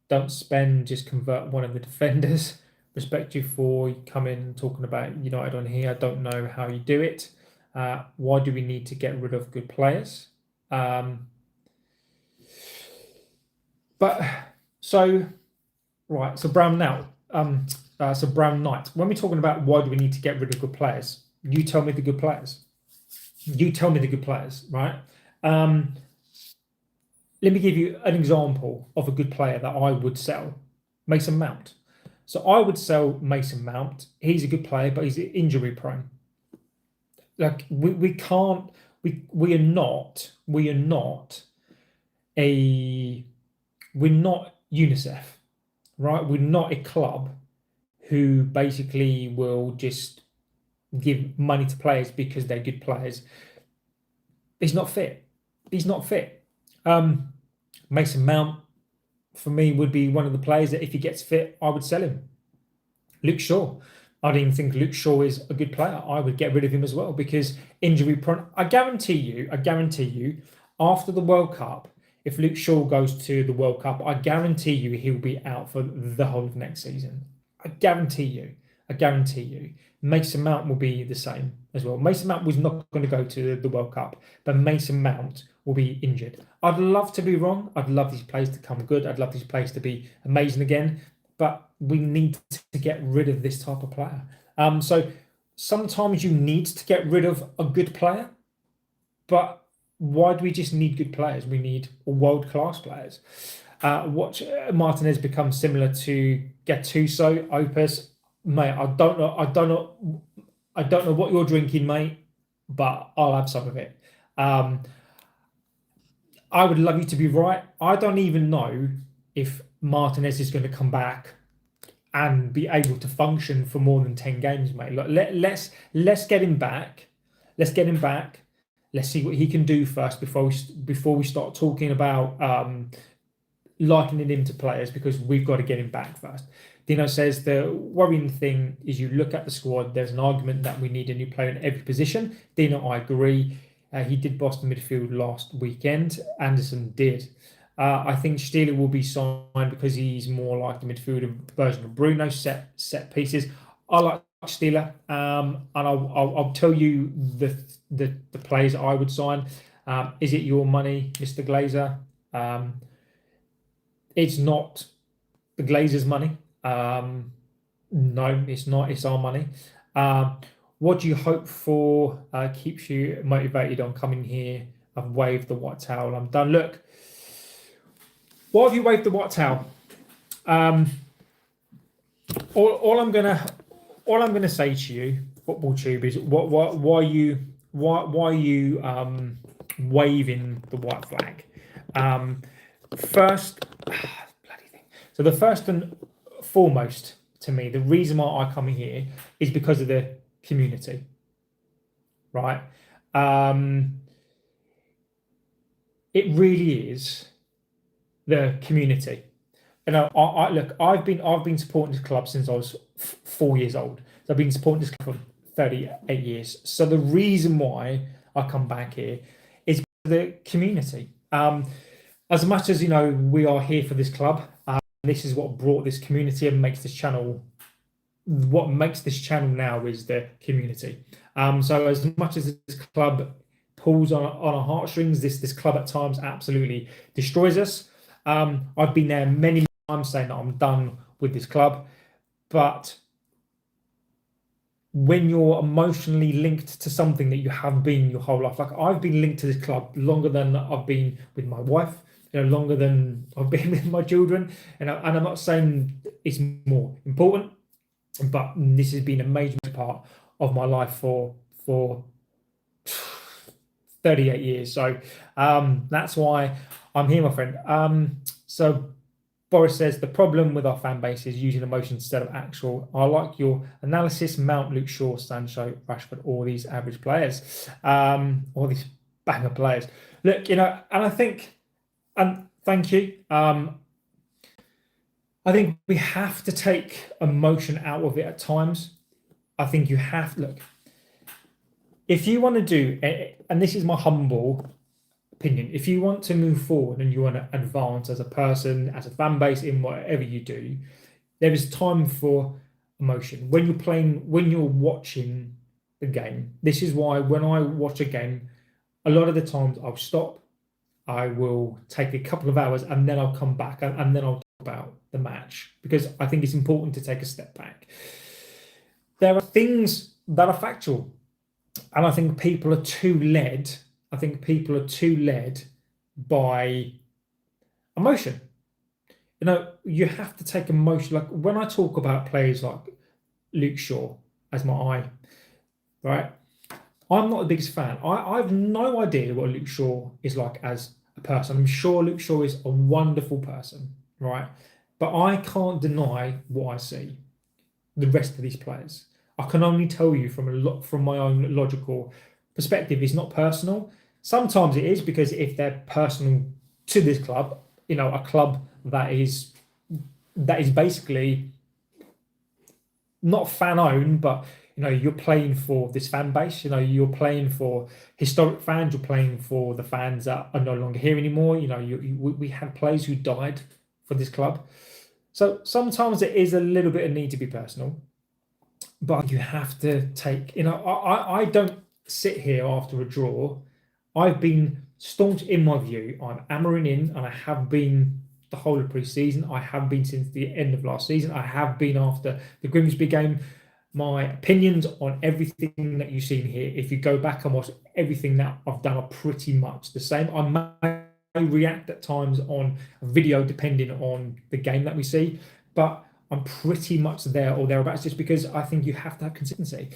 Don't spend, just convert one of the defenders. Respect you for coming talking about United on here. I don't know how you do it. Why do we need to get rid of good players? So Brown now. So Brown Knight. When we're talking about why do we need to get rid of good players, you tell me the good players. You tell me the good players, right? Let me give you an example of a good player that I would sell. Mason Mount. So I would sell Mason Mount. He's a good player, but he's injury prone. Like we are not UNICEF, right? We're not a club who basically will just give money to players because they're good players. He's not fit. Mason Mount, for me, would be one of the players that if he gets fit, I would sell him. Luke Shaw. I don't even think Luke Shaw is a good player. I would get rid of him as well because injury prone. I guarantee you, after the World Cup, if Luke Shaw goes to the World Cup, I guarantee you he'll be out for the whole of next season. I guarantee you. Mason Mount will be the same as well. Mason Mount was not going to go to the World Cup, but Mason Mount will be injured. I'd love to be wrong. I'd love these players to come good. I'd love these players to be amazing again. But we need to get rid of this type of player. So sometimes you need to get rid of a good player, but why do we just need good players? We need world-class players. Watch Martinez become similar to Gattuso, Opus. Mate, I don't know what you're drinking, mate, but I'll have some of it. I would love you to be right. I don't even know if Martinez is going to come back and be able to function for more than 10 games, mate. Let's get him back. Let's see what he can do first before we start talking about likening him to players, because we've got to get him back first. Dino says the worrying thing is you look at the squad, there's an argument that we need a new player in every position. Dino, I agree. He did boss the midfield last weekend. Anderson did. I think Steeler will be signed because he's more like the midfielder version of Bruno, set pieces. I like Steeler, and I'll tell you the players I would sign. Is it your money, Mr. Glazer? It's not the Glazers' money. No, it's not. It's our money. What do you hope for keeps you motivated on coming here? I've waved the white towel. I'm done. Look, why have you waved the white towel? All I'm gonna say to you, Football Tube, is why you waving the white flag? First, bloody thing. So the first and foremost, to me, the reason why I come here is because of the community, right? It really is the community. And I look, I've been supporting this club since I was 4 years old. So I've been supporting this club for 38 years. So the reason why I come back here is the community. As much as we are here for this club. This is what brought this community and makes this channel. What makes this channel now is the community. So as much as this club pulls on our heartstrings, this club at times absolutely destroys us. I've been there many times saying that I'm done with this club, but when you're emotionally linked to something that you have been your whole life, like I've been linked to this club longer than I've been with my wife, longer than I've been with my children. And I'm not saying it's more important, but this has been a major part of my life for 38 years. So that's why I'm here, my friend. So Boris says the problem with our fan base is using emotion instead of actual. I like your analysis. Mount, Luke Shaw, Sancho, Rashford, all these average players, all these banger players. Look, and I think, and thank you. I think we have to take emotion out of it at times. I think you have, look, if you want to do, and this is my humble opinion, if you want to move forward and you want to advance as a person, as a fan base, in whatever you do, there is time for emotion. When you're playing, when you're watching the game, this is why when I watch a game, a lot of the times I'll stop, I will take a couple of hours, and then I'll come back and then I'll talk about the match, because I think it's important to take a step back. There are things that are factual, and I think people are too led. I think people are too led by emotion. You have to take emotion. Like when I talk about players like Luke Shaw as my eye, right? I'm not the biggest fan. I have no idea what Luke Shaw is like as a person. I'm sure Luke Shaw is a wonderful person, right? But I can't deny what I see. The rest of these players, I can only tell you from my own logical perspective. It's not personal. Sometimes it is, because if they're personal to this club, a club that is basically not fan owned, but you're playing for this fan base. You're playing for historic fans. You're playing for the fans that are no longer here anymore. We had players who died for this club. So sometimes it is a little bit of need to be personal, but you have to take. I don't sit here after a draw. I've been staunch in my view. I'm Amorim in, and I have been the whole of pre-season. I have been since the end of last season. I have been after the Grimsby game. My opinions on everything that you've seen here, if you go back and watch everything that I've done, are pretty much the same. I may react at times on a video depending on the game that we see, but I'm pretty much there or thereabouts, just because I think you have to have consistency.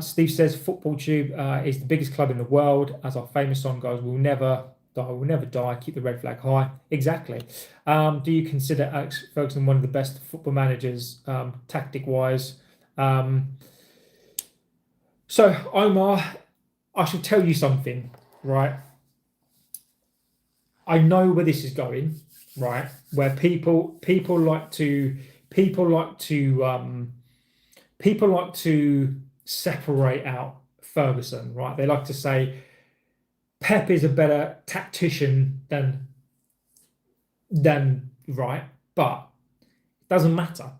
Steve says Football Tube is the biggest club in the world. As our famous song goes, we'll never die, keep the red flag high. Exactly. Do you consider Alex Ferguson one of the best football managers, tactic wise? So Omar, I should tell you something, right? I know where this is going, right? Where people like to separate out Ferguson, right? They like to say Pep is a better tactician than right, but it doesn't matter.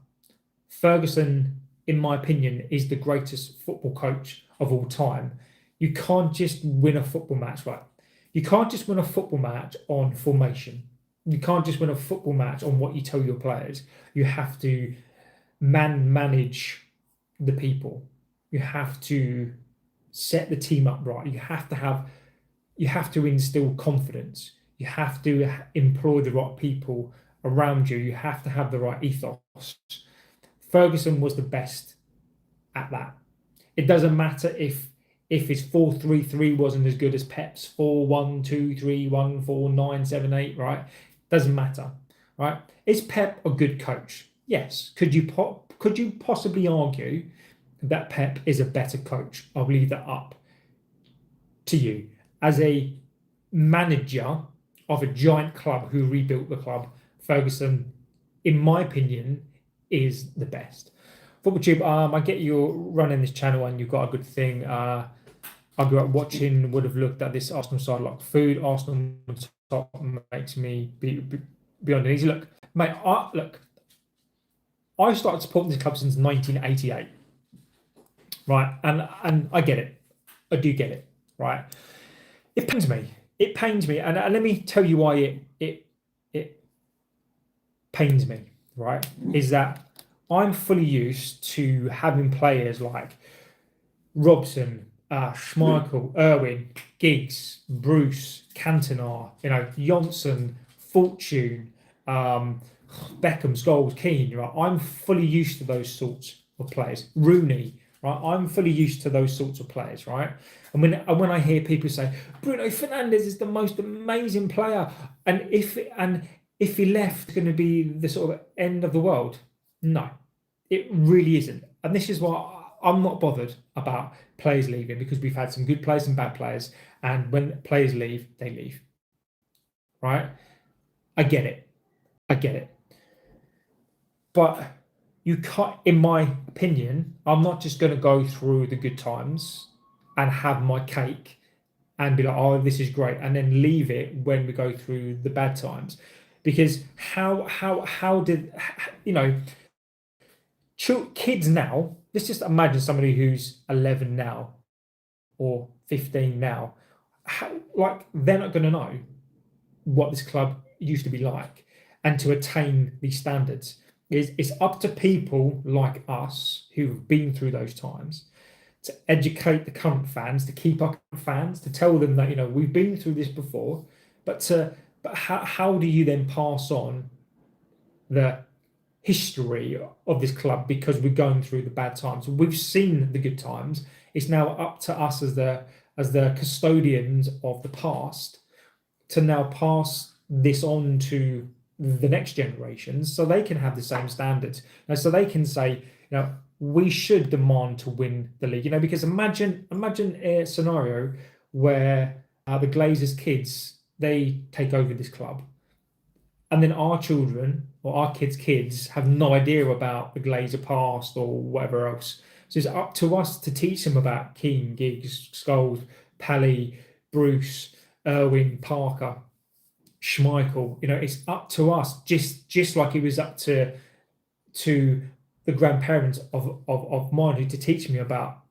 Ferguson, in my opinion, is the greatest football coach of all time. You can't just win a football match, right? You can't just win a football match on formation. You can't just win a football match on what you tell your players. You have to manage the people. You have to set the team up right. You have to instill confidence. You have to employ the right people around you. You have to have the right ethos. Ferguson was the best at that. It doesn't matter if his 4-3-3 wasn't as good as Pep's 4-1-2-3-1, 4-9-7-8, right? Doesn't matter, right? Is Pep a good coach? Yes. Could you possibly argue that Pep is a better coach? I'll leave that up to you. As a manager of a giant club who rebuilt the club, Ferguson, in my opinion, is the best. Football Tube, I get you running this channel and you've got a good thing. I grew up watching, would have looked at this Arsenal side like food. Arsenal top makes me be uneasy. Look, mate, I started supporting this club since 1988, right? And I get it. I do get it, right? It pains me. It pains me, and let me tell you why it pains me, right? Is that I'm fully used to having players like Robson, Schmeichel, Irwin, Giggs, Bruce, Cantona, Johnson, Fortune, Beckham's goals, Keane, right? I'm fully used to those sorts of players. Rooney, right? I'm fully used to those sorts of players, right? And when I hear people say Bruno Fernandes is the most amazing player, and if he left, it's going to be the sort of end of the world. No, it really isn't. And this is why I'm not bothered about players leaving, because we've had some good players and bad players, and when players leave, they leave. Right? I get it. But you can't, in my opinion, I'm not just going to go through the good times and have my cake and be like, oh, this is great, and then leave it when we go through the bad times. Because how did, you know, kids now, let's just imagine somebody who's 11 now or 15 now, like, they're not going to know what this club used to be like, and to attain these standards it's up to people like us who've been through those times to educate the current fans, to keep our fans, to tell them that, you know, we've been through this before, but how do you then pass on the history of this club, because we're going through the bad times? We've seen the good times. It's now up to us as the custodians of the past to now pass this on to the next generations, so they can have the same standards, and so they can say, you know, we should demand to win the league. You know, because imagine a scenario where the Glazers' kids, they take over this club, and then our children or our kids have no idea about the Glazer past or whatever else. So it's up to us to teach them about Keane, Giggs, Scholes, Pally, Bruce, Irwin, Parker, Schmeichel. You know, it's up to us, just like it was up to the grandparents of mine, to teach me about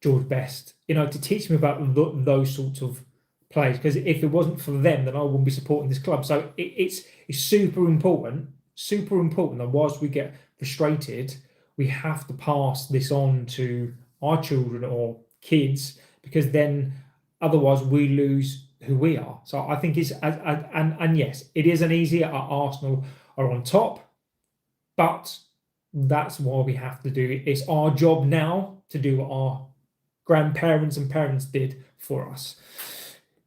George Best. You know, to teach me about those sorts of players. Because if it wasn't for them, then I wouldn't be supporting this club. So it's super important that whilst we get frustrated, we have to pass this on to our children or kids, because then otherwise we lose who we are. So I think it's, and yes, it isn't easy. Arsenal are on top, but that's why we have to do it. It's our job now to do what our grandparents and parents did for us.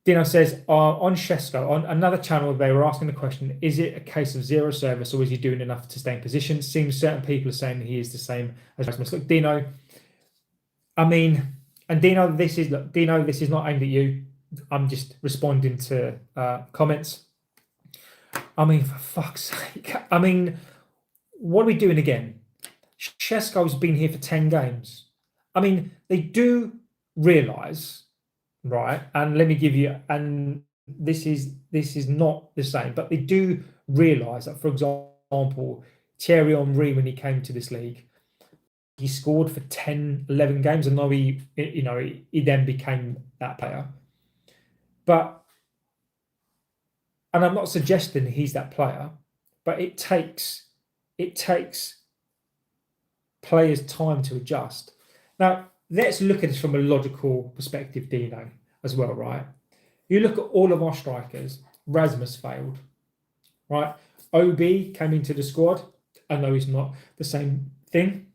Dino says, on Shesko, on another channel, they were asking the question, is it a case of zero service, or is he doing enough to stay in position? Seems certain people are saying he is the same as Rasmus. Look, Dino, I mean, and Dino, this is not aimed at you. I'm just responding to comments. I mean, for fuck's sake. I mean, what are we doing again? Shesko's been here for 10 games. I mean, they do realise, right? And let me give you, and this is not the same, but they do realise that, for example, Thierry Henry, when he came to this league, he scored for 10, 11 games, and now he then became that player. But, and I'm not suggesting he's that player, but it takes players time to adjust. Now, let's look at this from a logical perspective, Dino, as well, right? You look at all of our strikers. Rasmus failed, right? OB came into the squad. I know it's not the same thing.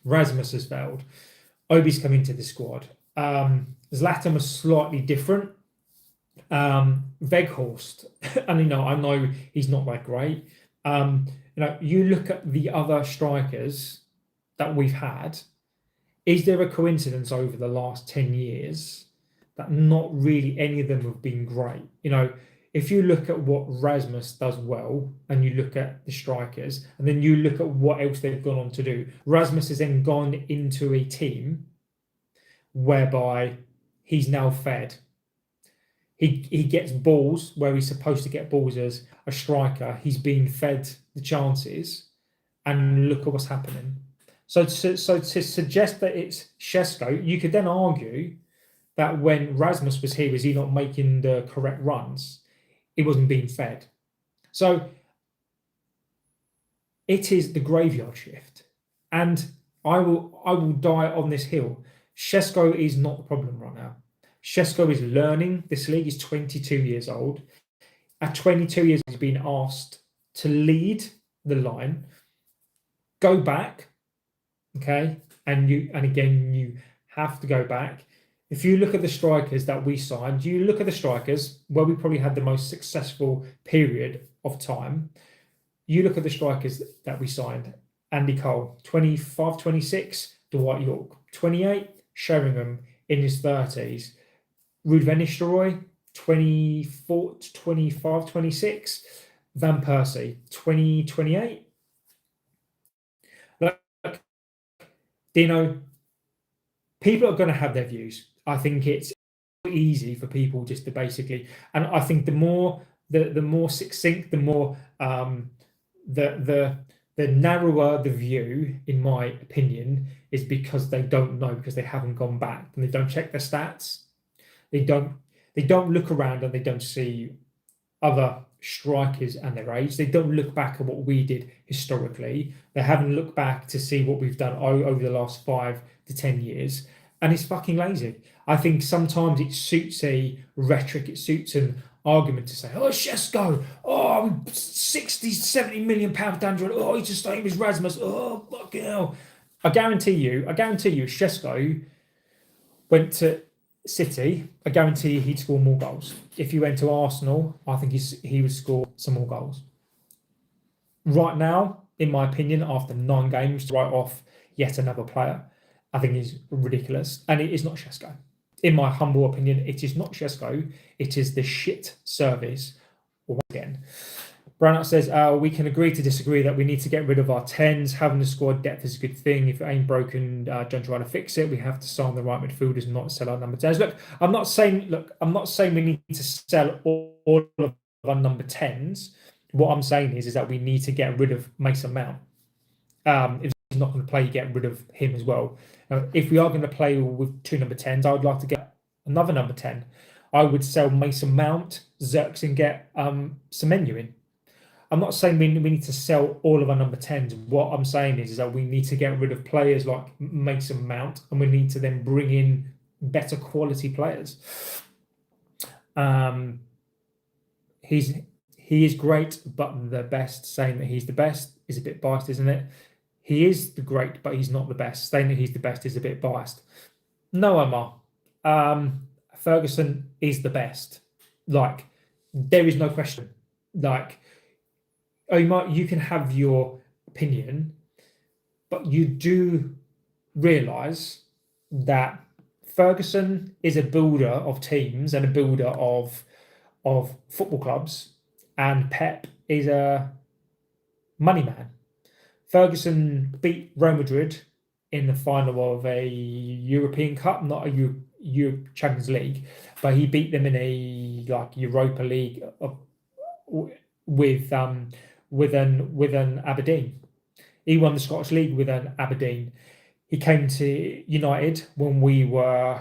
Rasmus has failed. OB's come into the squad. Zlatan was slightly different. Weghorst, and I know he's not that great. You look at the other strikers that we've had. Is there a coincidence over the last 10 years that not really any of them have been great? If you look at what Rasmus does well, and you look at the strikers, and then you look at what else they've gone on to do, Rasmus has then gone into a team whereby he's now fed. He gets balls where he's supposed to get balls as a striker. He's being fed the chances, and look at what's happening. So to suggest that it's Shesko, you could then argue that when Rasmus was here, was he not making the correct runs? He wasn't being fed. So it is the graveyard shift. And I will die on this hill. Shesko is not the problem right now. Shesko is learning this league. He's 22 years old. At 22 years, he's been asked to lead the line, go back, okay, and again you have to go back. If you look at the strikers that we signed, you look at the strikers where we probably had the most successful period of time. You look at the strikers that we signed: Andy Cole, 25, 26, Dwight York, 28, Sheringham in his 30s, Ruud van Nistelrooy, 24, 25, 26, Van Persie, 20, 28. Look, Dino, people are going to have their views. I think it's easy for people just to basically, and I think the more succinct, the more the narrower the view, in my opinion, is because they don't know, because they haven't gone back and they don't check their stats. They don't look around and they don't see other strikers and their age. They don't look back at what we did historically. They haven't looked back to see what we've done over the last 5 to 10 years. And it's fucking lazy. I think sometimes it suits a rhetoric, it suits an argument to say, oh, Shesko, oh, 60, 70 million pounds down to it. Oh, he's just staying with Rasmus. Oh, fucking hell. I guarantee you, Shesko went to City, I guarantee he'd score more goals. If he went to Arsenal, I think he would score some more goals. Right now, in my opinion, after 9 games, to write off yet another player, I think is ridiculous. And it is not Shesko. In my humble opinion, it is not Shesko. It is the shit service. Once again, Brownut says, we can agree to disagree that we need to get rid of our 10s. Having the squad depth is a good thing. If it ain't broken, don't try to fix it. We have to sign the right midfielders, not sell our number 10s. Look, I'm not saying we need to sell all of our number 10s. What I'm saying is that we need to get rid of Mason Mount. If he's not going to play, get rid of him as well. If we are going to play with 2 number 10s, I would like to get another number 10. I would sell Mason Mount, Xerxes, and get Semenyo in. I'm not saying we need to sell all of our number 10s. What I'm saying is that we need to get rid of players like Mason Mount, and we need to then bring in better quality players. He is great, but the best. Saying that he's the best is a bit biased, isn't it? He is the great, but he's not the best. Saying that he's the best is a bit biased. No, Omar. Ferguson is the best. Like, there is no question. Like, you can have your opinion, but you do realise that Ferguson is a builder of teams and a builder of football clubs, and Pep is a money man. Ferguson beat Real Madrid in the final of a European Cup, not a Champions League, but he beat them in a Europa League with an Aberdeen. He won the Scottish League with an Aberdeen. He came to United when we were,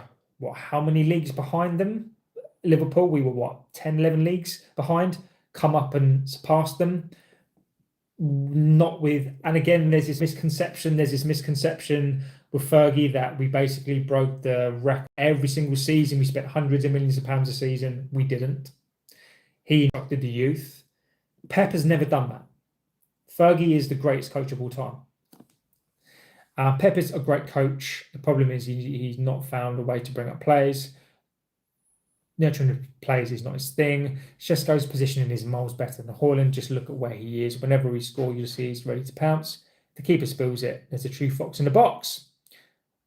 how many leagues behind them? Liverpool, we were 10, 11 leagues behind, come up and surpassed them. Not with, and again, there's this misconception with Fergie that we basically broke the record every single season. We spent hundreds of millions of pounds a season. We didn't. He instructed the youth. Pep has never done that. Fergie is the greatest coach of all time. Pep is a great coach. The problem is he's not found a way to bring up players. Nurturing players is not his thing. Shesko's positioning is miles better than Haaland. Just look at where he is. Whenever he scores, you'll see he's ready to pounce. The keeper spills it. There's a true fox in the box.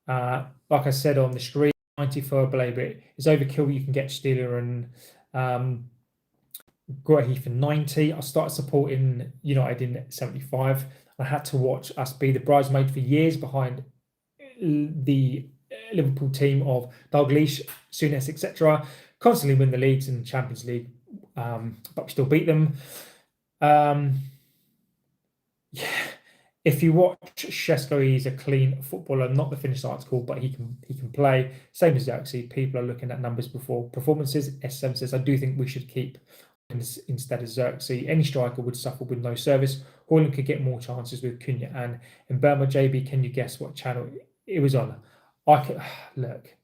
Like I said on the stream, 90 for Baleba is overkill. You can get Steeler and Guehi for 90. I started supporting United in 75. I had to watch us be the bridesmaid for years behind the Liverpool team of Dalglish, Souness, etc. Constantly win the leagues and Champions League, but we still beat them. If you watch Shesko, he's a clean footballer, not the finished article, but he can play. Same as Xerxes. People are looking at numbers before performances. S7 says, I do think we should keep instead of Xerxes. Any striker would suffer with no service. Haaland could get more chances with Cunha and in Burma. JB, can you guess what channel it was on? Look,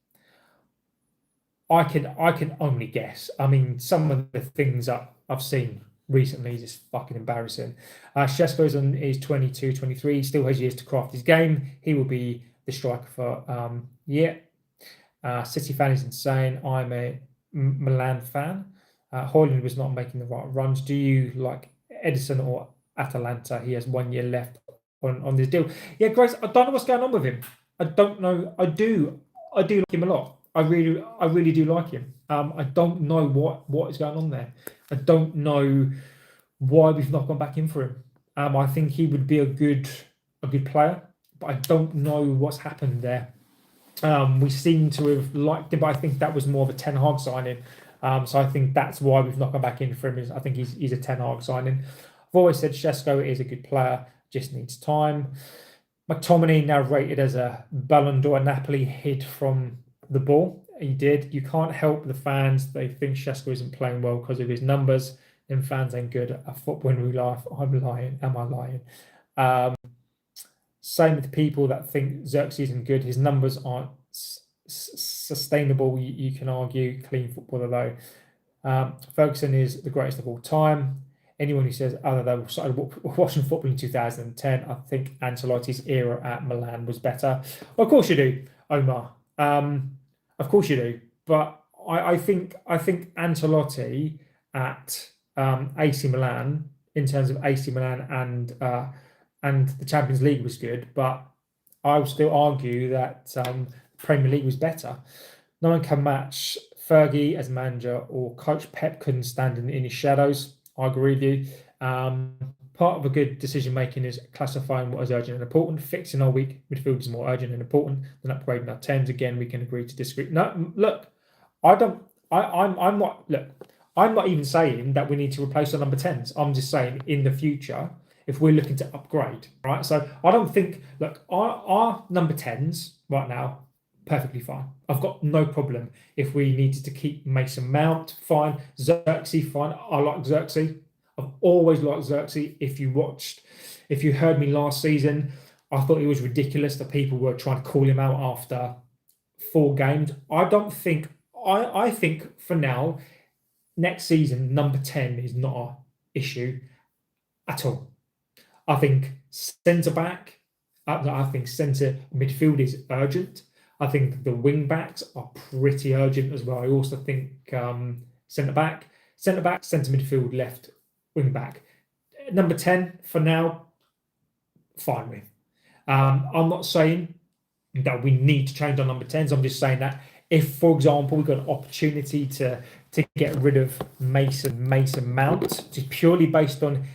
I can only guess. I mean, some of the things that I've seen recently is just fucking embarrassing. Šeško's on is 22, 23. He still has years to craft his game. He will be the striker for City fan is insane. I'm a Milan fan. Højlund was not making the right runs. Do you like Edison or Atalanta? He has 1 year left on this deal. Yeah, Grace, I don't know what's going on with him. I don't know. I do like him a lot. I really do like him. I don't know what is going on there. I don't know why we've not gone back in for him. I think he would be a good player, but I don't know what's happened there. We seem to have liked him, but I think that was more of a Ten Hag signing. So I think that's why we've not gone back in for him. I think he's a Ten Hag signing. I've always said Šeško is a good player, just needs time. McTominay now rated as a Ballon d'Or. Napoli hid from the ball. He did. You can't help the fans. They think Šeško isn't playing well because of his numbers. And fans ain't good at football in real life. I'm lying. Am I lying? Same with the people that think Xerxes isn't good. His numbers aren't sustainable. You can argue clean footballer though. Ferguson is the greatest of all time. Anyone who says other than started watching football in 2010, I think Ancelotti's era at Milan was better. Well, of course you do, Omar. Of course you do. But I think Ancelotti at AC Milan, in terms of AC Milan and the Champions League was good, but I would still argue that Premier League was better. No one can match Fergie as manager or coach. Pep couldn't stand in his shadows. I agree with you. Part of a good decision making is classifying what is urgent and important. Fixing our weak midfield is more urgent and important than upgrading our tens. Again, we can agree to disagree. No, look, I'm not even saying that we need to replace our number 10s. I'm just saying in the future, if we're looking to upgrade, right? So I don't think, look, our number 10s right now, perfectly fine. I've got no problem. If we needed to keep Mason Mount, fine. Xerxes, fine. I like Xerxes. I've always liked Xerxes. If you heard me last season, I thought it was ridiculous that people were trying to call him out after 4 games. I think for now, next season, number 10 is not an issue at all. I think centre-back, I think centre midfield is urgent. I think the wing-backs are pretty urgent as well. I also think centre-back, centre midfield, left wing-back. Number 10, for now, fine with. I'm not saying that we need to change our number 10s. I'm just saying that if, for example, we've got an opportunity to get rid of Mason Mount, just purely based on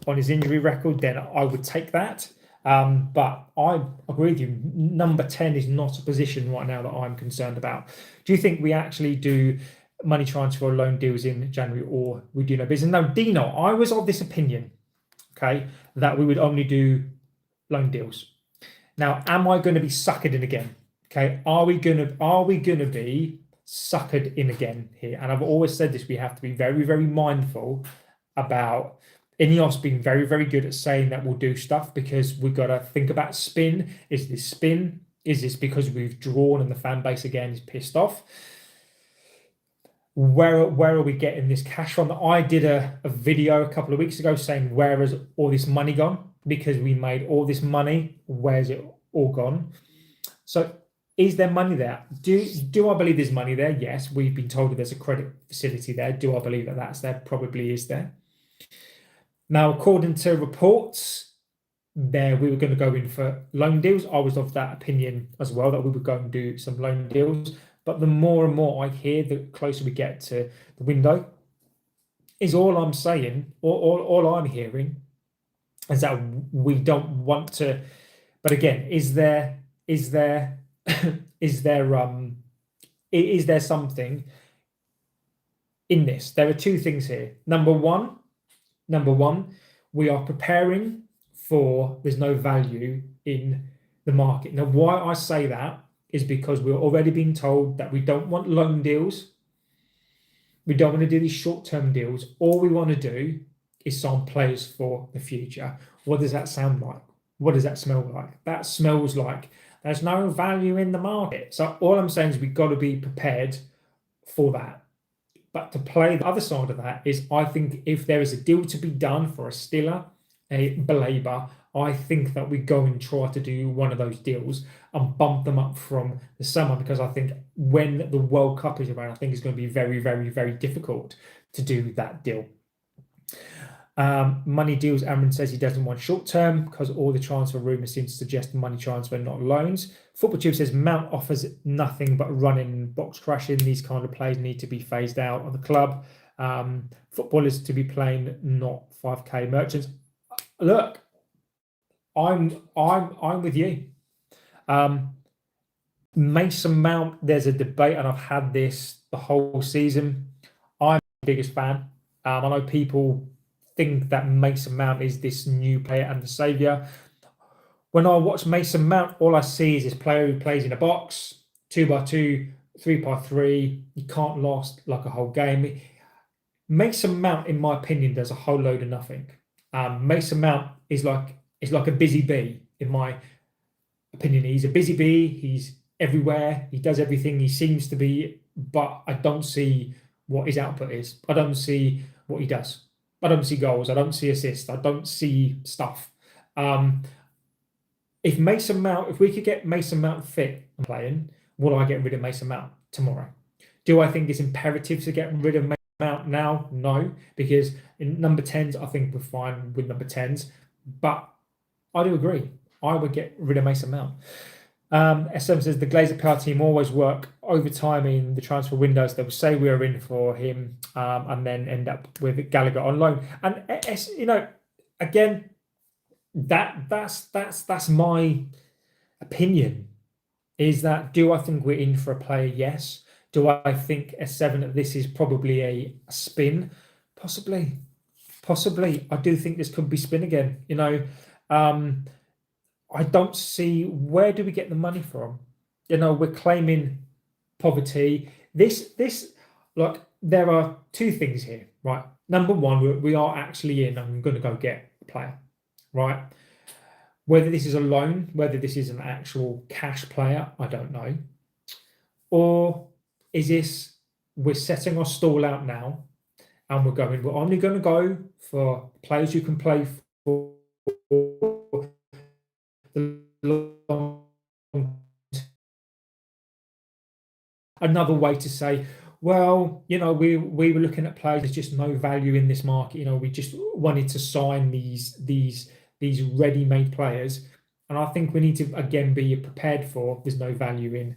his injury record, then I would take that. But I agree with you. Number 10 is not a position right now that I'm concerned about. Do you think we actually do money transfer or loan deals in January, or we do no business? No, Dino, I was of this opinion, okay, that we would only do loan deals. Now, am I going to be suckered in again? Okay, are we going to be suckered in again here? And I've always said this: we have to be very, very mindful about Ineos being very, very good at saying that we'll do stuff, because we've got to think about spin. Is this spin? Is this because we've drawn and the fan base again is pissed off? Where are we getting this cash from? I did a video a couple of weeks ago saying, where has all this money gone? Because we made all this money, where's it all gone? So is there money there? Do I believe there's money there? Yes, we've been told that there's a credit facility there. Do I believe that that's there? Probably is there. Now, according to reports, we were going to go in for loan deals. I was of that opinion as well, that we would go and do some loan deals. But the more and more I hear, the closer we get to the window, is all I'm saying, all I'm hearing, is that we don't want to. But again, is there something in this? There are two things here. Number one, we are preparing for there's no value in the market. Now, why I say that is because we're already being told that we don't want loan deals. We don't want to do these short-term deals. All we want to do is sign players for the future. What does that sound like? What does that smell like? That smells like There's no value in the market. So all I'm saying is we've got to be prepared for that. But to play the other side of that is, I think if there is a deal to be done for a Stiller, a Baleba, I think that we go and try to do one of those deals and bump them up from the summer, because I think when the World Cup is around, I think it's going to be very, very, very difficult to do that deal. Money deals, Amron says he doesn't want short term because all the transfer rumours seem to suggest money transfer, not loans. Football Tube says Mount offers nothing but running, box crashing. These kind of players need to be phased out of the club. Footballers to be playing, not 5k merchants. Look, I'm with you. Mason Mount, there's a debate, and I've had this the whole season. I'm the biggest fan. I know people think that Mason Mount is this new player and the saviour. When I watch Mason Mount, all I see is this player who plays in a box, 2x2, 3x3. You can't last like a whole game. Mason Mount, in my opinion, does a whole load of nothing. Mason Mount is like a busy bee, in my opinion. He's a busy bee. He's everywhere. He does everything. He seems to be, but I don't see what his output is. I don't see what he does. I don't see goals. I don't see assists. I don't see stuff. If we could get Mason Mount fit and playing, will I get rid of Mason Mount tomorrow? Do I think it's imperative to get rid of Mason Mount now? No, because in number 10s, I think we're fine with number 10s. But I do agree. I would get rid of Mason Mount. SM says the Glazer PR team always work overtime in the transfer windows. They will say we are in for him, and then end up with Gallagher on loan. And again, that's my opinion. Is that, do I think we're in for a player? Yes. Do I think S7 that this is probably a spin? Possibly. I do think this could be spin again. I don't see, where do we get the money from? We're claiming poverty. Look, there are two things here, right? Number one, we are actually in, I'm going to go get a player, right? Whether this is a loan, whether this is an actual cash player, I don't know. Or is this, we're setting our stall out now and we're only going to go for players who can play for another way to say, well, we were looking at players, there's just no value in this market. We just wanted to sign these ready-made players, and I think we need to again be prepared for there's no value in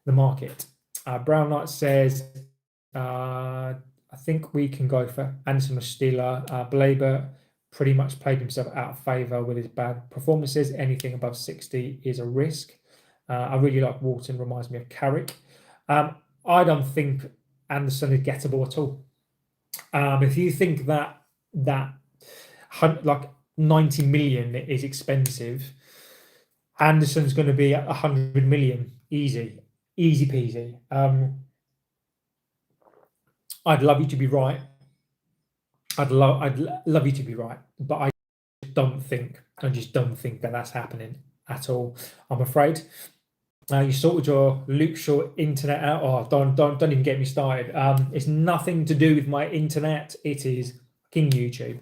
the market. Brown Knight says, I think we can go for Anderson or Steeler. Baleba pretty much played himself out of favour with his bad performances. Anything above 60 is a risk. I really like Walton, reminds me of Carrick. I don't think Anderson is gettable at all. If you think that like 90 million is expensive, Anderson's going to be at 100 million, easy peasy. I'd love you to be right. I'd love you to be right, but I just don't think that that's happening at all, I'm afraid. You sorted your Luke Shaw internet out. Oh, don't even get me started. It's nothing to do with my internet. It is fucking YouTube.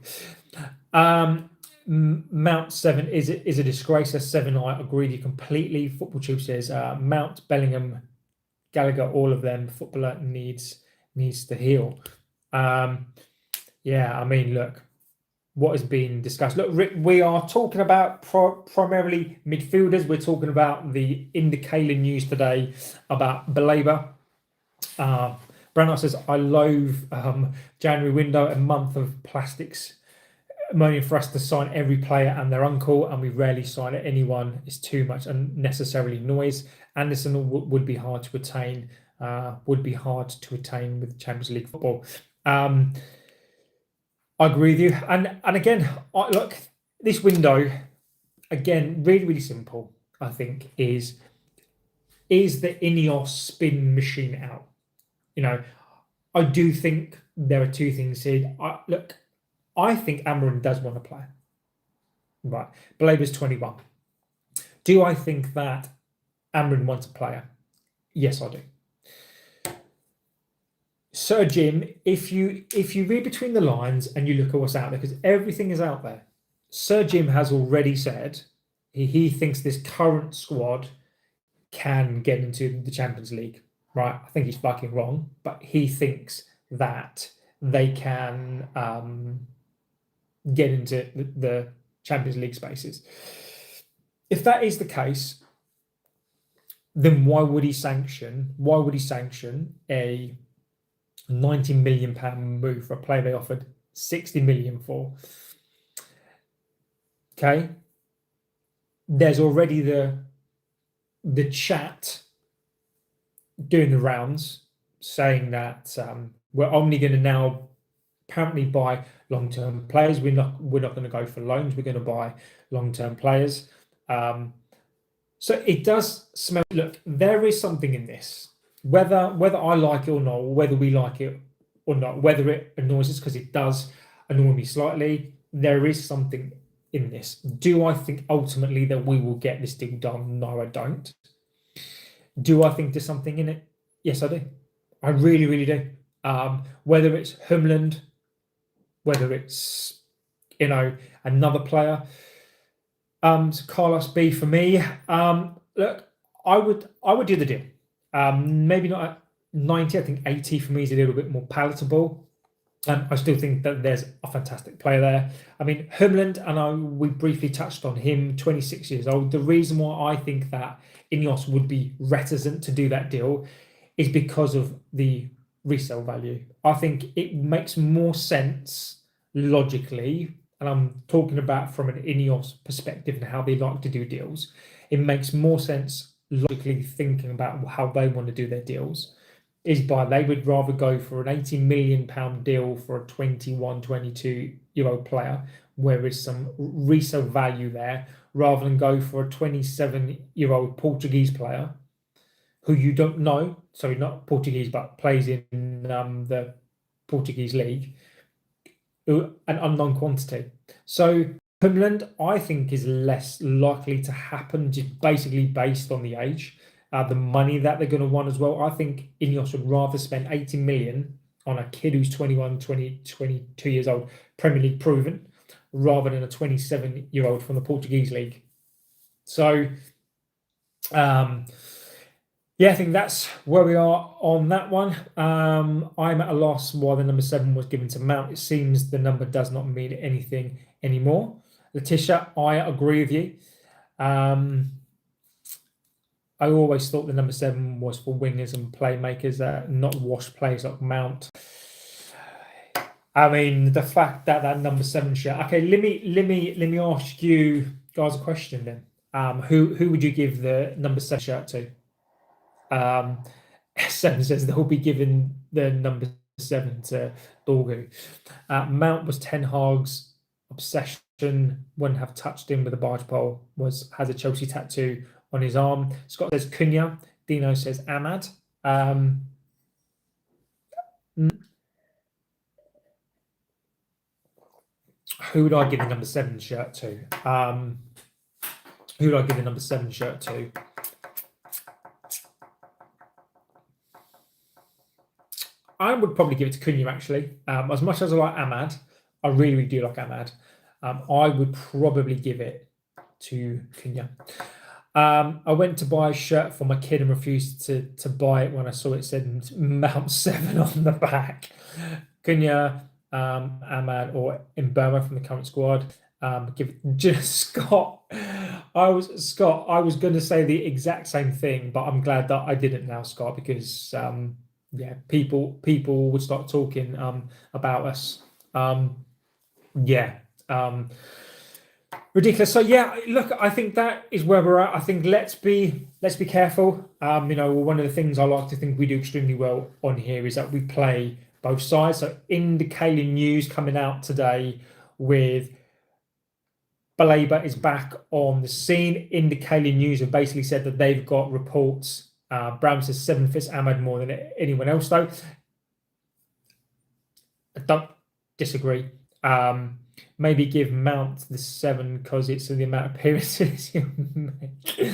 Mount 7 is a disgrace. A 7, I agree with you completely. Football Tube says Mount, Bellingham, Gallagher, all of them. Footballer needs to heal. Yeah, I mean, look, what has been discussed. Look, Rick, we are talking about primarily midfielders. We're talking about the indicator news today about Baleba. Branagh says, I loathe January window, a month of plastics moaning for us to sign every player and their uncle, and we rarely sign anyone. It's too much unnecessarily noise. Anderson would be hard to attain. With Champions League football. I agree with you. And again, look, this window, again, really, really simple, I think, is the Ineos spin machine out? I do think there are two things here. I think Amorim does want to play. Right. Baleba's 21. Do I think that Amorim wants a player. Yes, I do. Sir Jim, if you read between the lines and you look at what's out there, because everything is out there, Sir Jim has already said he thinks this current squad can get into the Champions League. Right? I think he's fucking wrong, but he thinks that they can get into the Champions League spaces. If that is the case, then why would he sanction a £90 million move for a player they offered 60 million for? Okay, there's already the chat doing the rounds saying that we're only going to now apparently buy long-term players. We're not going to go for loans. We're going to buy long-term players. So it does smell. Look, there is something in this. Whether I like it or not, or whether we like it or not, whether it annoys us, because it does annoy me slightly, there is something in this. Do I think ultimately that we will get this deal done? No, I don't. Do I think there's something in it? Yes, I do. I really, really do. Whether it's Humland, whether it's another player, Carlos B for me. Look, I would do the deal. Maybe not at 90. I think 80 for me is a little bit more palatable. I still think that there's a fantastic player there. I mean, Humland, and we briefly touched on him, 26 years old. The reason why I think that Ineos would be reticent to do that deal is because of the resale value. I think it makes more sense logically, and I'm talking about from an Ineos perspective and how they like to do deals. It makes more sense logically thinking about how they want to do their deals is by they would rather go for an £80 million deal for a 21, 22-year-old player, where is some resale value there, rather than go for a 27-year-old Portuguese player who you don't know, sorry, not Portuguese, but plays in the Portuguese league, an unknown quantity. So Humland, I think, is less likely to happen, just basically based on the age. The money that they're going to want as well. I think Ineos would rather spend 80 million on a kid who's 21, 20, 22 years old, Premier League proven, rather than a 27-year-old from the Portuguese league. So, yeah, I think that's where we are on that one. I'm at a loss why the number 7 was given to Mount. It seems the number does not mean anything anymore. Letitia, I agree with you. I always thought the number 7 was for wingers and playmakers, not washed players like Mount. I mean, the fact that that number 7 shirt. Okay, let me ask you guys a question then. Who would you give the number 7 shirt to? 7 says they'll be giving the number 7 to Dorgu. Mount was Ten Hag's obsession. Wouldn't have touched him with a barge pole. Has a Chelsea tattoo on his arm. Scott says Cunha. Dino says Ahmad. Who would I give the number 7 shirt to? Who would I give the number 7 shirt to? I would probably give it to Cunha, actually. As much as I like Ahmad, I really, really do like Ahmad. I would probably give it to Cunha. I went to buy a shirt for my kid and refused to buy it when I saw it said Mount 7 on the back. Cunha, Ahmad, or Mbama from the current squad. Give it just Scott. I was going to say the exact same thing, but I'm glad that I didn't now, Scott, because yeah, people would start talking about us. Ridiculous. So yeah, look, I think that is where we're at. I think let's be careful. One of the things I like to think we do extremely well on here is that we play both sides. So Indicator News coming out today with Baleba is back on the scene. Indicator News have basically said that they've got reports. Brown says 7 fits Ahmad more than anyone else, though. I don't disagree. Maybe give Mount the 7 because it's the amount of appearances he'll make.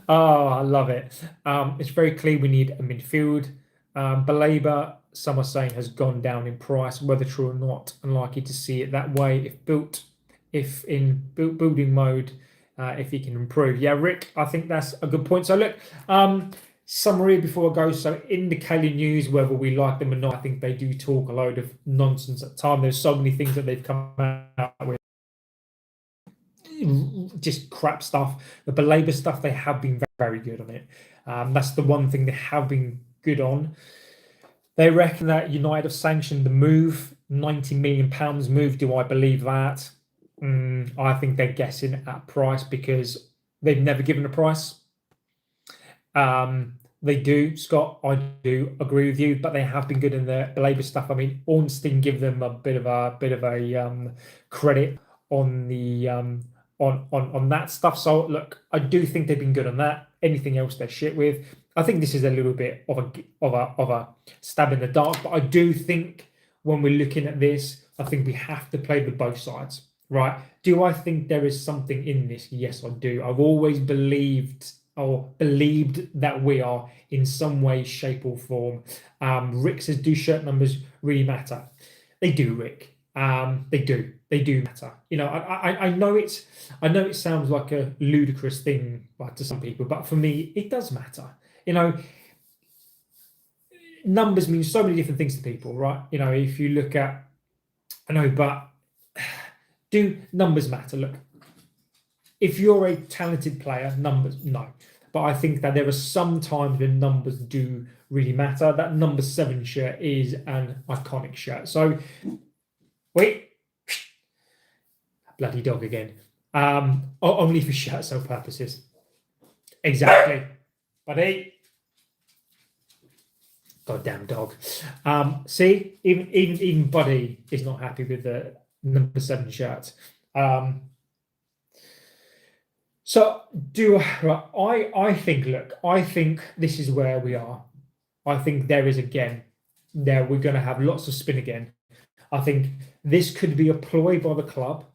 Oh, I love it. It's very clear we need a midfield. Baleba, some are saying, has gone down in price. Whether true or not, unlikely to see it that way. If in building mode, if he can improve. Yeah, Rick, I think that's a good point. So look, summary before I go. So in the Kelly news, whether we like them or not, I think they do talk a load of nonsense at the time. There's so many things that they've come out with, just crap stuff. The Baleba stuff, they have been very good on it. That's the one thing they have been good on. They reckon that United have sanctioned the move, £90 million move. Do I believe that? I think they're guessing at price because they've never given a price. They do, Scott. I do agree with you, but they have been good in the Baleba stuff. I mean, Ornstein give them a bit of a credit on the on that stuff. So look, I do think they've been good on that. Anything else they're shit with. I think this is a little bit of a stab in the dark, but I do think when we're looking at this, I think we have to play with both sides, right? Do I think there is something in this? Yes, I do. I've always believed that we are in some way, shape, or form. Rick says, do shirt numbers really matter? They do, Rick. They do matter. You know, I know it sounds like a ludicrous thing to some people, but for me, it does matter. You know, numbers mean so many different things to people, right? You know, if you look at, I know, but do numbers matter? Look, if you're a talented player, numbers, no. But I think that there are some times when numbers do really matter. That number 7 shirt is an iconic shirt. So, wait. Bloody dog again. Only for shirt sale purposes. Exactly. Buddy. Goddamn dog. See, even Buddy is not happy with the number 7 shirt. So I think, look, I think this is where we are. I think there is we're going to have lots of spin again. I think this could be a ploy by the club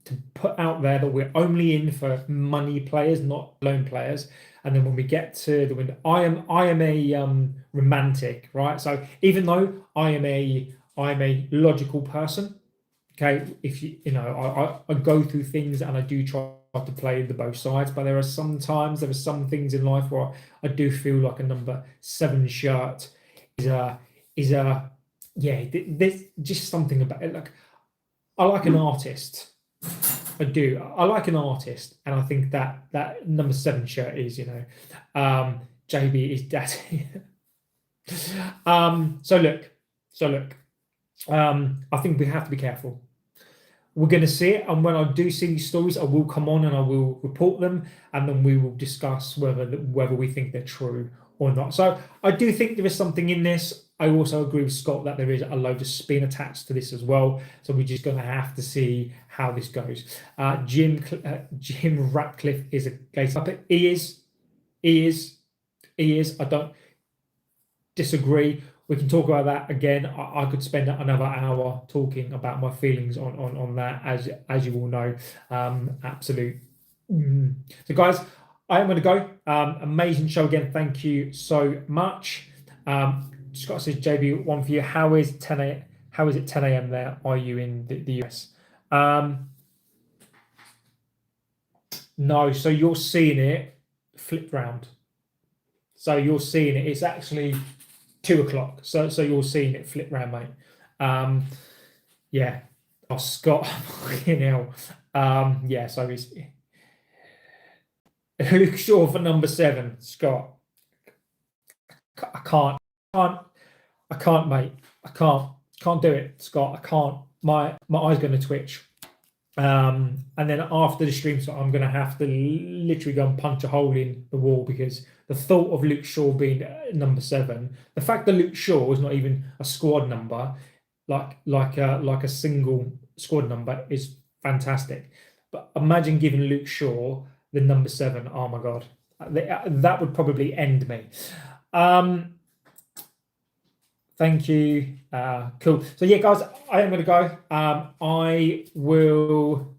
to put out there that we're only in for money players, not loan players. And then when we get to the window, I am a romantic, right? So even though I am a logical person, okay, if you know, I go through things and I do try to play the both sides, but there are some things in life where I do feel like a number 7 shirt is a yeah. There's just something about it. Like, I like an artist. I do. I like an artist, and I think that number 7 shirt is, you know, JB is daddy. So look. I think we have to be careful. We're going to see it, and when I do see these stories, I will come on and I will report them, and then we will discuss whether we think they're true or not. So I do think there is something in this. I also agree with Scott that there is a load of spin attached to this as well. So we're just going to have to see how this goes. Jim Ratcliffe is a gay puppet. He is. I don't disagree. We can talk about that again. I could spend another hour talking about my feelings on that, as you all know. Absolute. So guys, I am going to go. Amazing show again. Thank you so much. Scott says, JB, one for you. How is it 10 a.m. there? Are you in the US? No, so you're seeing it flipped round. So you're seeing it. It's actually 2 o'clock. So you're seeing it flip round, mate. Yeah. Oh, Scott, fucking hell. Yeah, so it's Luke Shaw for number 7, Scott. I can't, mate. I can't do it, Scott. I can't. My eye's going to twitch. And then after the stream, so I'm going to have to literally go and punch a hole in the wall, because the thought of Luke Shaw being number 7, the fact that Luke Shaw is not even a squad number, like a single squad number, is fantastic. But imagine giving Luke Shaw the number 7. Oh my God, that would probably end me. Thank you. Cool. So yeah, guys, I am going to go. I will.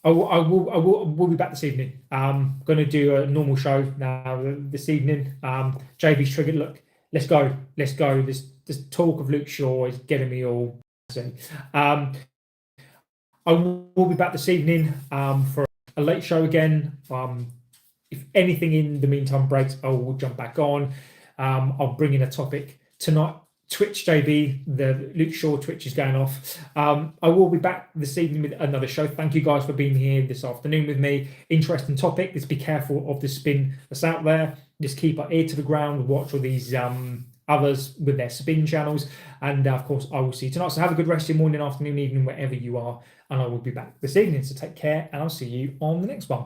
We'll be back this evening. I'm going to do a normal show now this evening. JB's triggered. Look, let's go. This talk of Luke Shaw is getting me all. I will be back this evening for a late show again. If anything in the meantime breaks, I will jump back on. I'll bring in a topic tonight. Twitch, JB, the Luke Shaw Twitch is going off. I will be back this evening with another show. Thank you guys for being here this afternoon with me. Interesting topic. Just be careful of the spin that's out there. Just keep our ear to the ground. Watch all these others with their spin channels. And of course, I will see you tonight. So have a good rest of your morning, afternoon, evening, wherever you are. And I will be back this evening. So take care, and I'll see you on the next one.